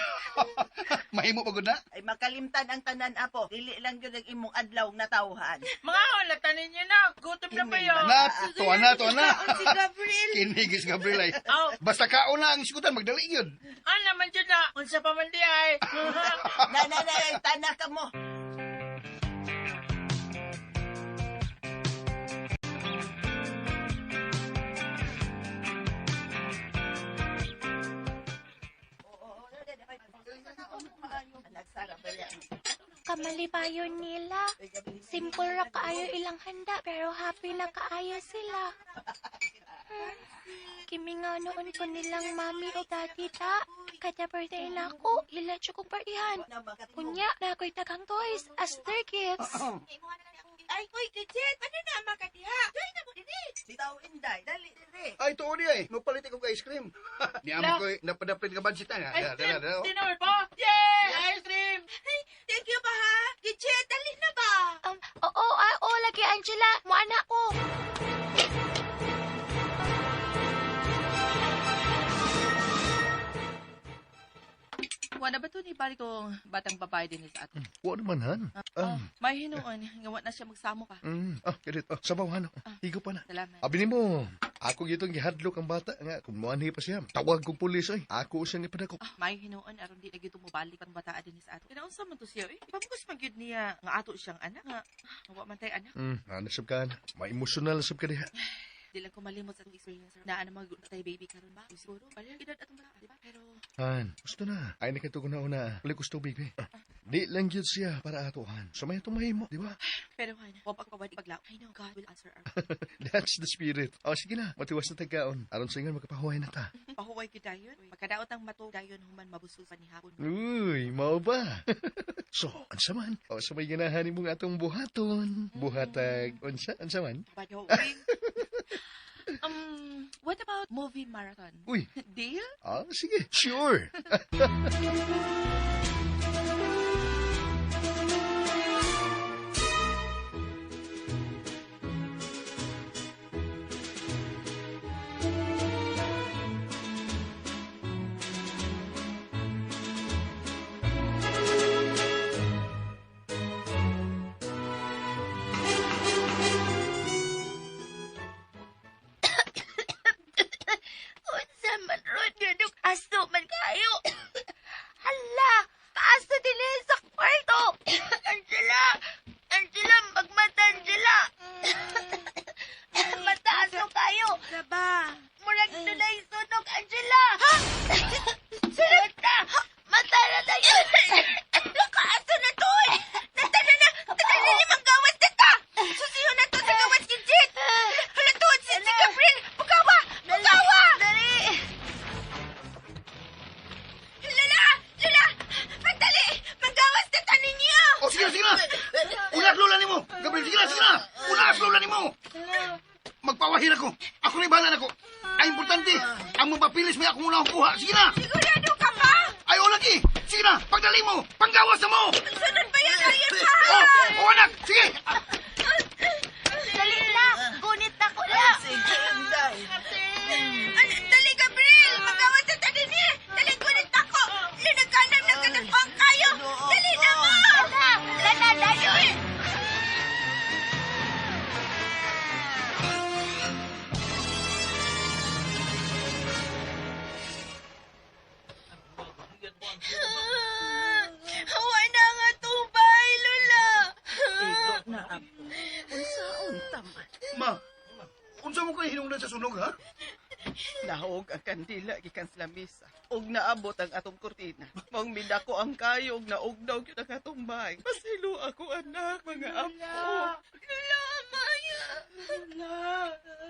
Mahimo pagod na? Ay makalimtan ang tanan, Apo. Dili lang yun ang imong adlaw na tawhan. Mga ulatanin niyo na. Gutom na ba yun? Tuwa na. Kaon si Gabriel. Kinigis Gabriel ay. Aw, Basta kaon na ang iskutan, magdali yun. naman dyan na. Unsa pa man di ay. Tanak ka mo. Kamalibayon nila. Simple ra kaayo ilang handa, pero happy na kaayo sila. Kimi nga noon ko nilang mami o daddy ta. Kada birthday na ako, ila ko partihan. Kunya, na ako'y tagang toys as their gifts. Ay, uy, Gidget, ano na makadiha? Dahil na mo din eh. Bitaw, Inday. Dali, dali. Ay, tuo di ay. Magpalit ko ice cream. Niamo ko napadaplit ka budget na. Ice cream. Dala. Dinner pa. Yay! Ice cream. Ay, thank you ba ha? Gidget, dali na ba? Oo, lagi Angela, mo anak ko. Wala ba ito ni balik tong batang babae din sa ato? Wa naman, han. May hinuon, ngawa na siya magsamo ka. Kadit. Sabaw, han. Higo pa na. Salamat. Abi nimo, ako gitong gihadlok ang bata nga kung muanhi pa siya. Tawag kong pulis ay. Ako siyang ipadakop. May hinuon, aron di na gito mo balik ang bataan din sa ato. Kinaunsa man to siya, eh. Ipamukos man gyud niya nga ato siyang anak. Nga, wa man tay anak. Nasab ka na. Ma-emotional sab ka diha. Di lang ko malimot sa experience. Naan na mag-tay baby karon ba? Siguro, bali edad atong bata, di ba? Pero, Han, gusto na. Ay nakatuko na una. Uli gusto, baby. Di lang yun siya para ato, Han. Sumaya tumahin mo, di ba? pero han, wapag pawadi paglaw. I know God will answer our That's the spirit. Sige na. Matiwas na tagkaon. Aron sa ingan, magkapahuay na ta. pahuway gyud dayon. Magkadaot ang mato dayon human mabusul pa ni hapon. Uy, mao ba? So, ansa man? Sa may ganahan mong atong buhaton. Buhatag. Ansa man? Badyo, what about movie marathon? Uy. Deal? Sige. Sure. Unsa man ron ganong aso man kayo. Hala, sige na. Unas lola nimo. Gabriel, sige na. Unas lola nimo. Magpawahir ako. Ako na bahala nako. Ang importante, ang mapapilis may ako muna kuha. Sige na. Sigurado ka ba? Ayaw lagi. Sige na, pagdali mo. Panggawas na mo. Sunod ba yan, ayan pa? Anak. Sige. Dali lang. Gunit na ko lang. Sige, Inday. Dali, Gabriel. Magawad sa tadi ni. Dali, gunit ako. Linagkanam ng kanagpang kayo. Dali na mo. Lana, dayoy. Hawa na nga tubay, Lola. Igo na ako. Unsaon taman. Ma, unsa mo kayo hinungdan sa sunog, ha? Nahog ang kandila gikan sa lamisa. Og naabot ang atong kurtina. Mong midako ang kayo og naugnaw gyud ang atong bahay. Pasilo ako anak, mga apo.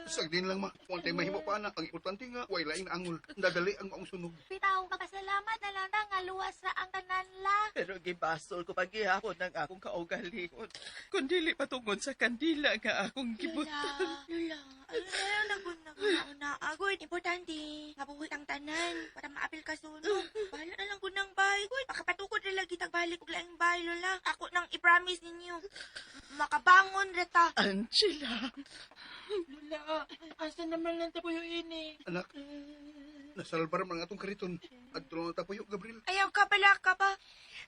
Sag din lang, ma. Kung tayo mahimo pa, anak. Ang importante nga, way laing angol. Dadali ang maong sunog. Bitaw, magpasalamat na lang na nga luwas ra ang tanan la. Pero gibasol ko paghihapon ng akong kaugalingon. Kung dili patungod sa kandila nga akong gibutan. Lula, ano na agod. Importante, mabuhit ang tanan para maapil ka sunog. Bahala na lang ko ng bahay. Makapatukod na lagi tagbalik og laing bahay, Lola. Ako nang i-promise ninyo. Makabangon reta. Angela. Lula, asa naman lang tapuyo ini? Anak, nasalbar man ang atong kariton. At tulong tapuyo, Gabriel. Ayaw ka pala ka ba?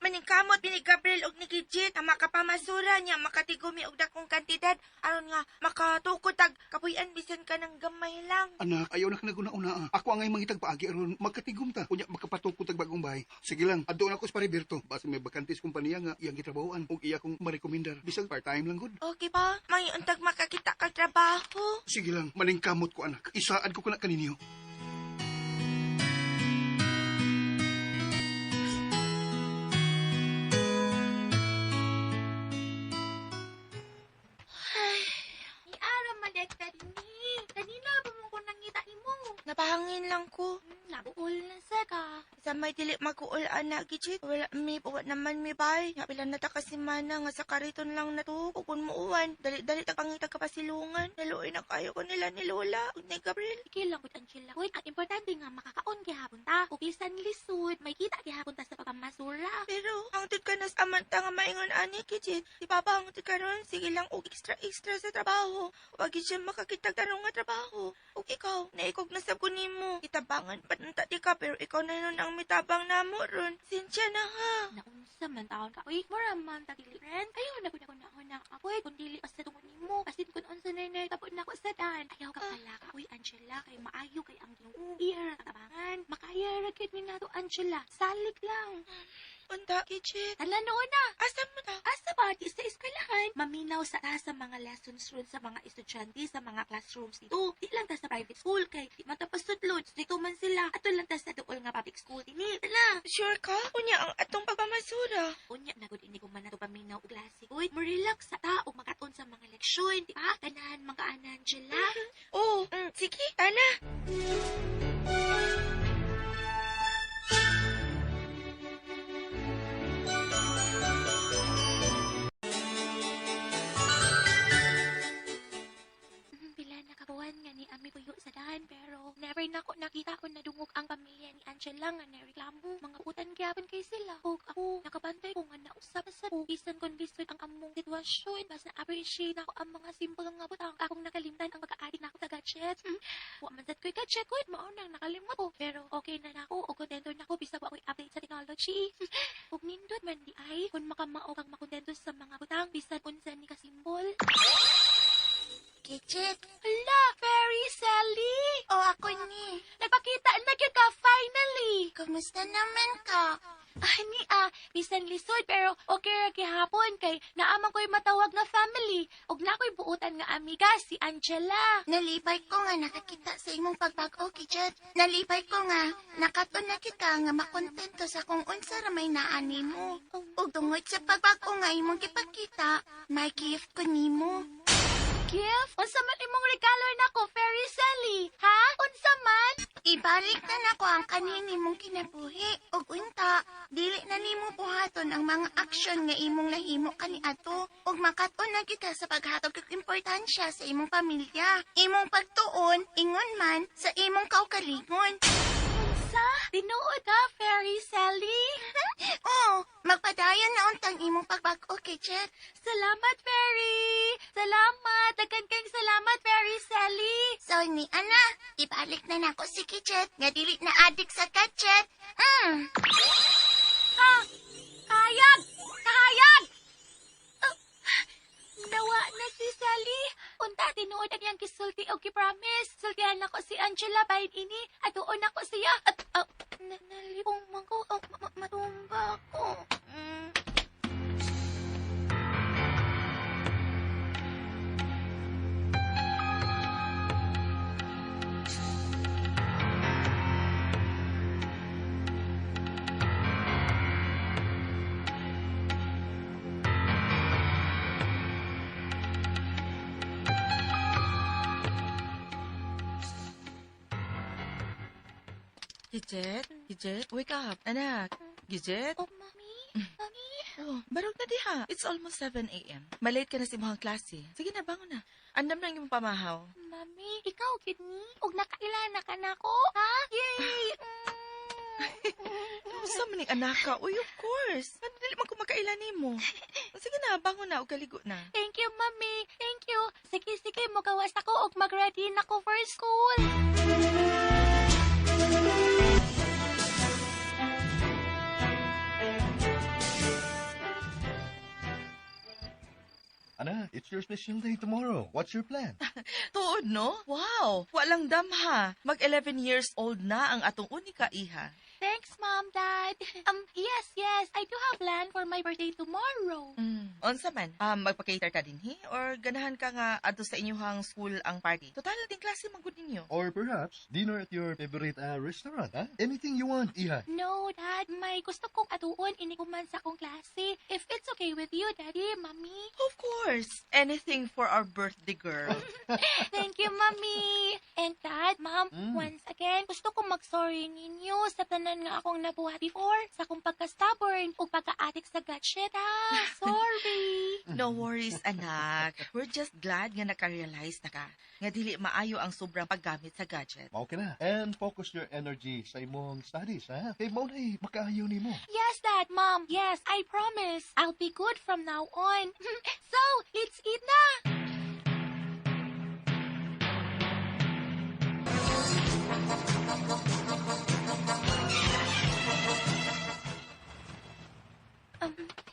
Maningkamot ni Gabriel og ni Gidget ang makapamasura niya makatigumi og dakong kantidad aron nga makatukod tag kapuy-an bisan ka ng gamay lang. Anak, ayaw na ka naguna-una. Ako ang ngay mangitag paagi aron magkatigom ta. Kunya makapatukod tag bagong bahay. Sige lang, adto ako sa Pariberto. Basta may bakantis kumpanya nga iyang gitrabahoan ug iya kong marekomendar. Bisag part-time lang gud. Okay ba? May untag makakita ka trabaho. Sige lang, maningkamot ko anak. Isaad ko kana kaninyo. Ni ara madekta dinhi. Kanina pa mo ko nangita nimo. Napahangin lang ko. Nabuol na sa ka. Sa may dili maguol anak Gidget. Wala naman mi bay. Nga pila na ta kasi mana nga sa kariton lang na to. Kung muuwan, dali pangita ka pasilungan. Naluoy na kayo ko nila ni Lola ug ni Gabriel. Sige lang, good Angela. Wait, ang importante nga makakaon gihapon ta. Ubisan lisod, may kita gihapon ta sa pagpamasura. Pero, hangtod ka na sa amanta nga maingon ani Gidget. Si Papa hangtod ka ron. Sige lang og extra sa trabaho. Wag siya makakita karong nga trabaho. Ug ikaw, naikog na sa kunimo. Itabangan patanta di ka pero ikaw na nun ang mitabang namo ron. Sinsya na ha. Naunsa man taon ka. Uy, maraman tagili friend. Ayaw na ko na ako. Kung dili pa sa tungod nimo. Kasi kung unsa na tapos na ko sa dan. Ayaw ka pala ka. Uy, Angela, kay maayo kay ang iyong ear. Tabangan. Makaya ragit mi na to, Angela. Salik lang. Punta, Gidget. Hala noon na. Asa mo na? Asa ba? Di sa eskwelahan. Maminaw sa sa mga lessons room sa mga estudyante sa mga classrooms dito. Di lang ta sa private school kay di man tapos tudlod. Dito man sila. Ato lang ta sa duol nga public school. Dini, tala. Sure ka? Unya ang atong pagpamasura. Unya na gud ini ko man nato paminaw og klase. Uy, mo-relax sa ta ug makaton sa mga leksyon, di ba? Ganahan mga Angela. Oh, sige, ana. Pila na kabuan nga ni Ami Puyo sa dahan pero never na ko nakita ko nadungog ang pamilya ni Angela nga nareklamo. Mga putan gyapon kay sila. Ug ako nakabantay ko nga nausap sa bisan kon bisan ang among sitwasyon. Basta appreciate ako ang mga simple nga butang. Akong nakalimtan ang pagka-addict na ako sa gadget. Wa man sad ko'y gadget ko. Maunang nakalimot ko. Pero okay na ako. O kontento na ako bisag wa ko'y update sa technology. Ug nindot man di ay kung makamao kang makontento sa mga butang bisan unsa ni kasimbol. Gidget. Hala, Fairy Sally! Oh, ako ni. Nagpakita na gyud ka finally! Kamusta naman ka? Ani bisan lisod pero okay ra gihapon kay naamang ko'y matawag na family ug na ko'y buutan nga amiga si Angela. Nalipay ko nga nakakita sa imong pagbag-o, Gidget. Nalipay ko nga nakaton na kita nga makontento sa kung unsa ra may naani mo. Ug tungod sa pagbag-o nga imong gipakita, may gift ko nimo. Gift? Unsa man imong regalo nako, Fairy Sally? Ha? Unsa man? Ibalik na nako ang kanini mong kinabuhi. Ug unta, dili na nimo buhaton ang mga aksyon nga imong nahimo kaniadto. Ug makaton na kita sa paghatag og importansya sa imong pamilya. Imong pagtuon, ingon man, sa imong kaugalingon. Sa? Tinuod ha, Fairy Sally? Oo, magpadayon na untang imong pagbag-o, Kitchet. Salamat, Fairy! Salamat! Dagan kayong salamat, Fairy Sally! So, ni Ana, ibalik na nako si Kitchet nga dili na adik sa gadget. Kahayag! Kahayag! Nawa na si Sally. Unta tinuod ang iyang kisulti o kipromise. Sultihan ako si Angela bahin ini. At doon ako siya. At nalipong man ko. Matumba ako. Gidget, wake up, anak. Gidget? Oh, Mami? Mami? Oh, barog na diha. It's almost 7 a.m. Malate ka na sa imong klase. Sige na, bangon na. Andam na yung pamahaw. Mami, ikaw, kidney? Huwag nakailana ka na ko? Ha? Yay! Sa maning anak ka? Uy, of course. Ano dili man kumakailan mo? Sige na, bangon na o kaligo na. Thank you, Mami. Thank you. Sige, magawas ako o mag-ready na ko for school. Ana, it's your special day tomorrow. What's your plan? Tuod, no? Wow! Walang damha. Mag-11 years old na ang atong unika iha. Thanks, Mom, Dad. Yes, I do have plan for my birthday tomorrow. Unsa man? Magpa-cater ka din, he? Or ganahan ka nga adto sa inyong school ang party? Total, din klase magud ninyo. Or perhaps, dinner at your favorite restaurant, huh? Anything you want, Iha. No, Dad. May gusto kong atuon inikuman sa akong klase. If it's okay with you, Daddy, Mommy. Of course. Anything for our birthday girl. Thank you, Mommy. And Dad, Mom, once again, gusto kong mag-sorry ninyo sa tanan nga akong nabuhat before sa akong pagka-stubborn o pagka-addict sa gadget, ha? Sorry. No worries, anak. We're just glad nga naka-realize na ka nga dili maayo ang sobrang paggamit sa gadget. Mao ka na. And focus your energy sa imong studies, ha? Kay mao na'y makaayaw nimo. Yes, Dad, Mom. Yes, I promise. I'll be good from now on. So, let's eat na.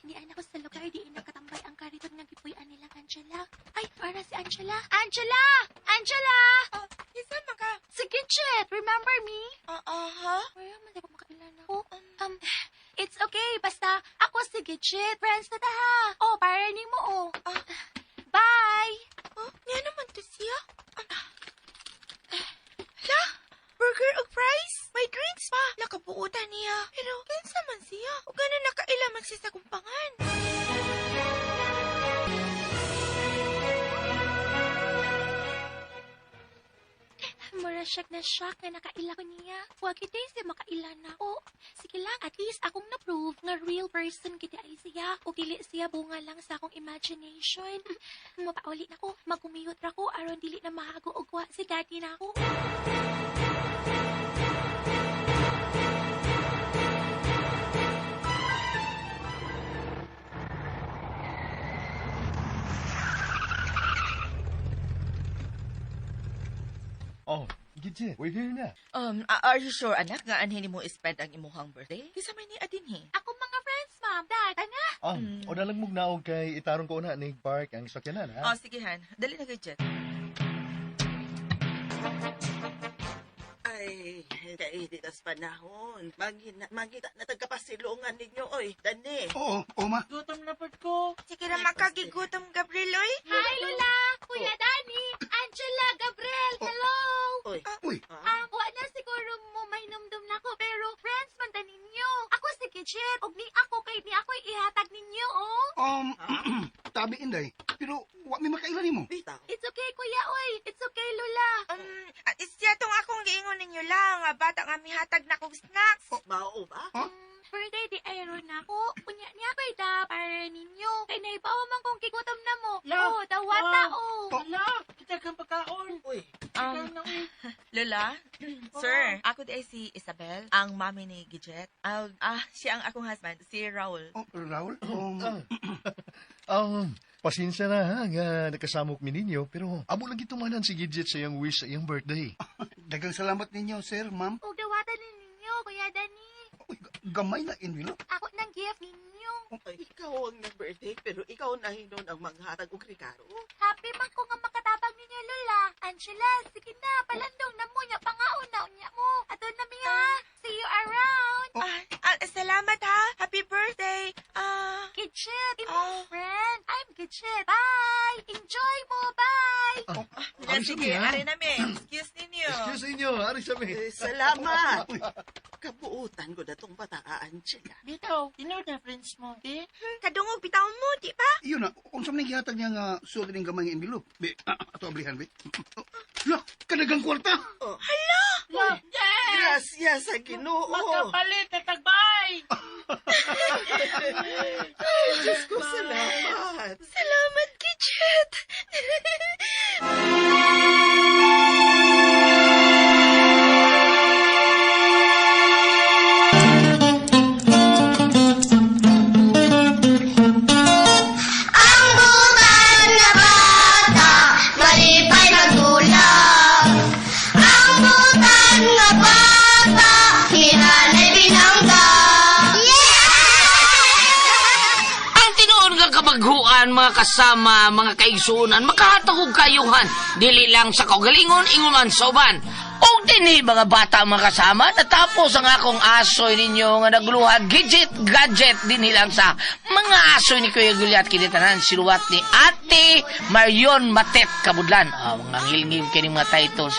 Hindi ako sa lugar, di nakatambay ang kariton nga gipuy-an nilang Angela. Ay, para si Angela. Angela! Angela! Isa ka? Si Gidget, remember me? Ha? Ay, hindi ko makailan ako. It's okay, basta ako si Gidget. Friends na ta ha. Oh, para ni mo, oh. Bye! Nga naman to siya. Hala, burger o fries? May drinks pa. Nakabuutan niya. Pero, kinsa man siya? O gano'n nakailamag siya sa kumpangan. Murasyak na shock na nakaila ko niya. Huwag ito siya makaila na ako. Sige lang, at least akong na-prove nga real person kita ay siya. O dili siya bunga lang sa akong imagination. Mapauli na ko, magkumiyot ra ko, aron dili na mahago og wa si daddy na ako. Oh, Gidget, we're here na. Are you sure, anak, nga anhin mo spend ang imuhang birthday? Kisa may ni adin, he? Ako mga friends, Mom, Dad, ana. O nalang mong naog kay itarong ko na ni Park ang sakyanan, ha? Sige, Han. Dali na kay Jet. Ay, hindi tas panahon. Mangita na tagapasilungan ninyo, oy. Dani. Oo, ma. Gutom na pod ko. Sige na makagigutom, Gabriel, oy. Hi, Lola! Kuya Danny! Angela! Gabriel! Hello! Oy. Uy, Wa na siguro mo may numdum na ko, pero friends man ta ninyo. Ako si Gidget, og ni ako kay ni ako ihatag ninyo, oh. tabi inday. Pero Wa may makailan nimo. Bitaw. It's okay, kuya, oy. It's okay, Lola. Isya tong akong giingon ninyo lang. Bata nga mihatag na kong snacks. Mao ba? Birthday di ayron ako. Kunya niya kay da para ninyo. Kay naibawa man kong kigutom na mo. Oh, dawata, oh. Hala, kita kang pagkaon. Uy. Lola, sir, ako di ay si Isabel, ang mami ni Gidget. Siya ang akong husband, si Raul. Oh, Raul? Pasensya na ha, nga nakasamok mi ninyo, pero amo lang gitumanan si Gidget sa iyang wish sa iyang birthday. Dagang salamat ninyo, sir, ma'am. Ug dawatan ninyo, kuya Dani. Uy, gamay na envelope. Ako nang gift ninyo. Ikaw ang nag-birthday, pero ikaw na hinon ang maghatag og regalo. Happy man ko nga makatabang ninyo, Lola. Angela, sige na, palandong na mo niya, pangaon na unya mo. Ato na mi ha. See you around. Salamat ha. Happy birthday. Gidget, imong friend. I'm Gidget. Bye. Enjoy mo, bye. Sige, ari namin. Excuse ninyo. Excuse ninyo, ari sa mi. Salamat. Kabuutan ko na tong bata, Angela. Bitaw, tinood na friends mo, di? Kadungog bitaon mo, di ba? Iyon na, unsam nang gihatag niya nga suot ning gamay nga envelope. Be, ato ablihan be. Lah, kadagang kwarta. Love, Gracias sa Ginoo. magkapalit na tagbay. Diyos ko, salamat. Salamat, Gidget. Mga kasama, mga kaigsunan, makahatag kayuhan, dili lang sa kaugalingon, inguman soban. O dinhi mga bata mga kasama, natapos ang akong asoy ninyo nga nagluhad, gadget, dinhi lang sa mga asoy ni Kuya Gulyat kinitanan, siluwat ni Ate Marion Matet Kabudlan. Mga ngilngil kining mga titles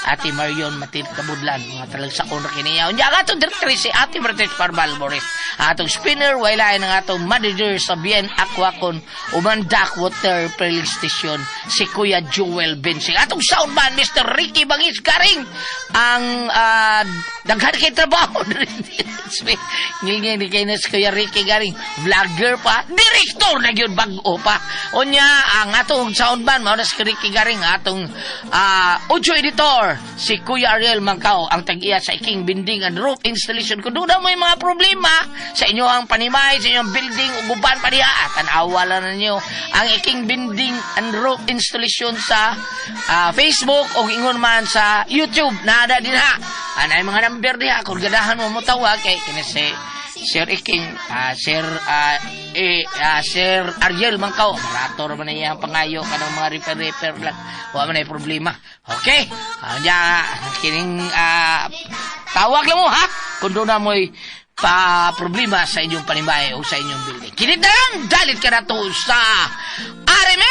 Ate Marion Matet Kabudlan, mga talag sa kong kiniyaw. Diyan atong directory si Ate Martes Parbal Boris. Atong spinner, wala ng atong manager sa Bien Aquacon, Umandak Water Filling Station, si Kuya Joel Bensing. Atong soundman, Mr. Ricky Bangis Garing, ang daghan kay trabaho. Ngilngil kay na si Kuya Ricky Garing, vlogger pa, director na yun, bago pa. O niya, ang atong soundman, mauna si Ricky Garing, atong audio editor, si Kuya Ariel Mangkao, ang tag-iya sa iking binding and roof installation. Kung doon na mo yung mga problema sa inyo ang panimay, sa inyong building, uguban pa niya, tanawa lang ninyo ang iking binding and roof installation sa Facebook o ingon man sa YouTube. Nada din ha. Anay mga number diha, kung ganahan mo mo tawag kay kinasi Sir Iking, Sir Ariel Mangkao, operator man niya ang pangayo kanang mga repair lang. Wa man ay problema. Okay? Kining tawag lang mo ha. Kung doon na mo'y problema sa inyong panimbahe o sa inyong building. Kinitalang dalit ka na to sa RMN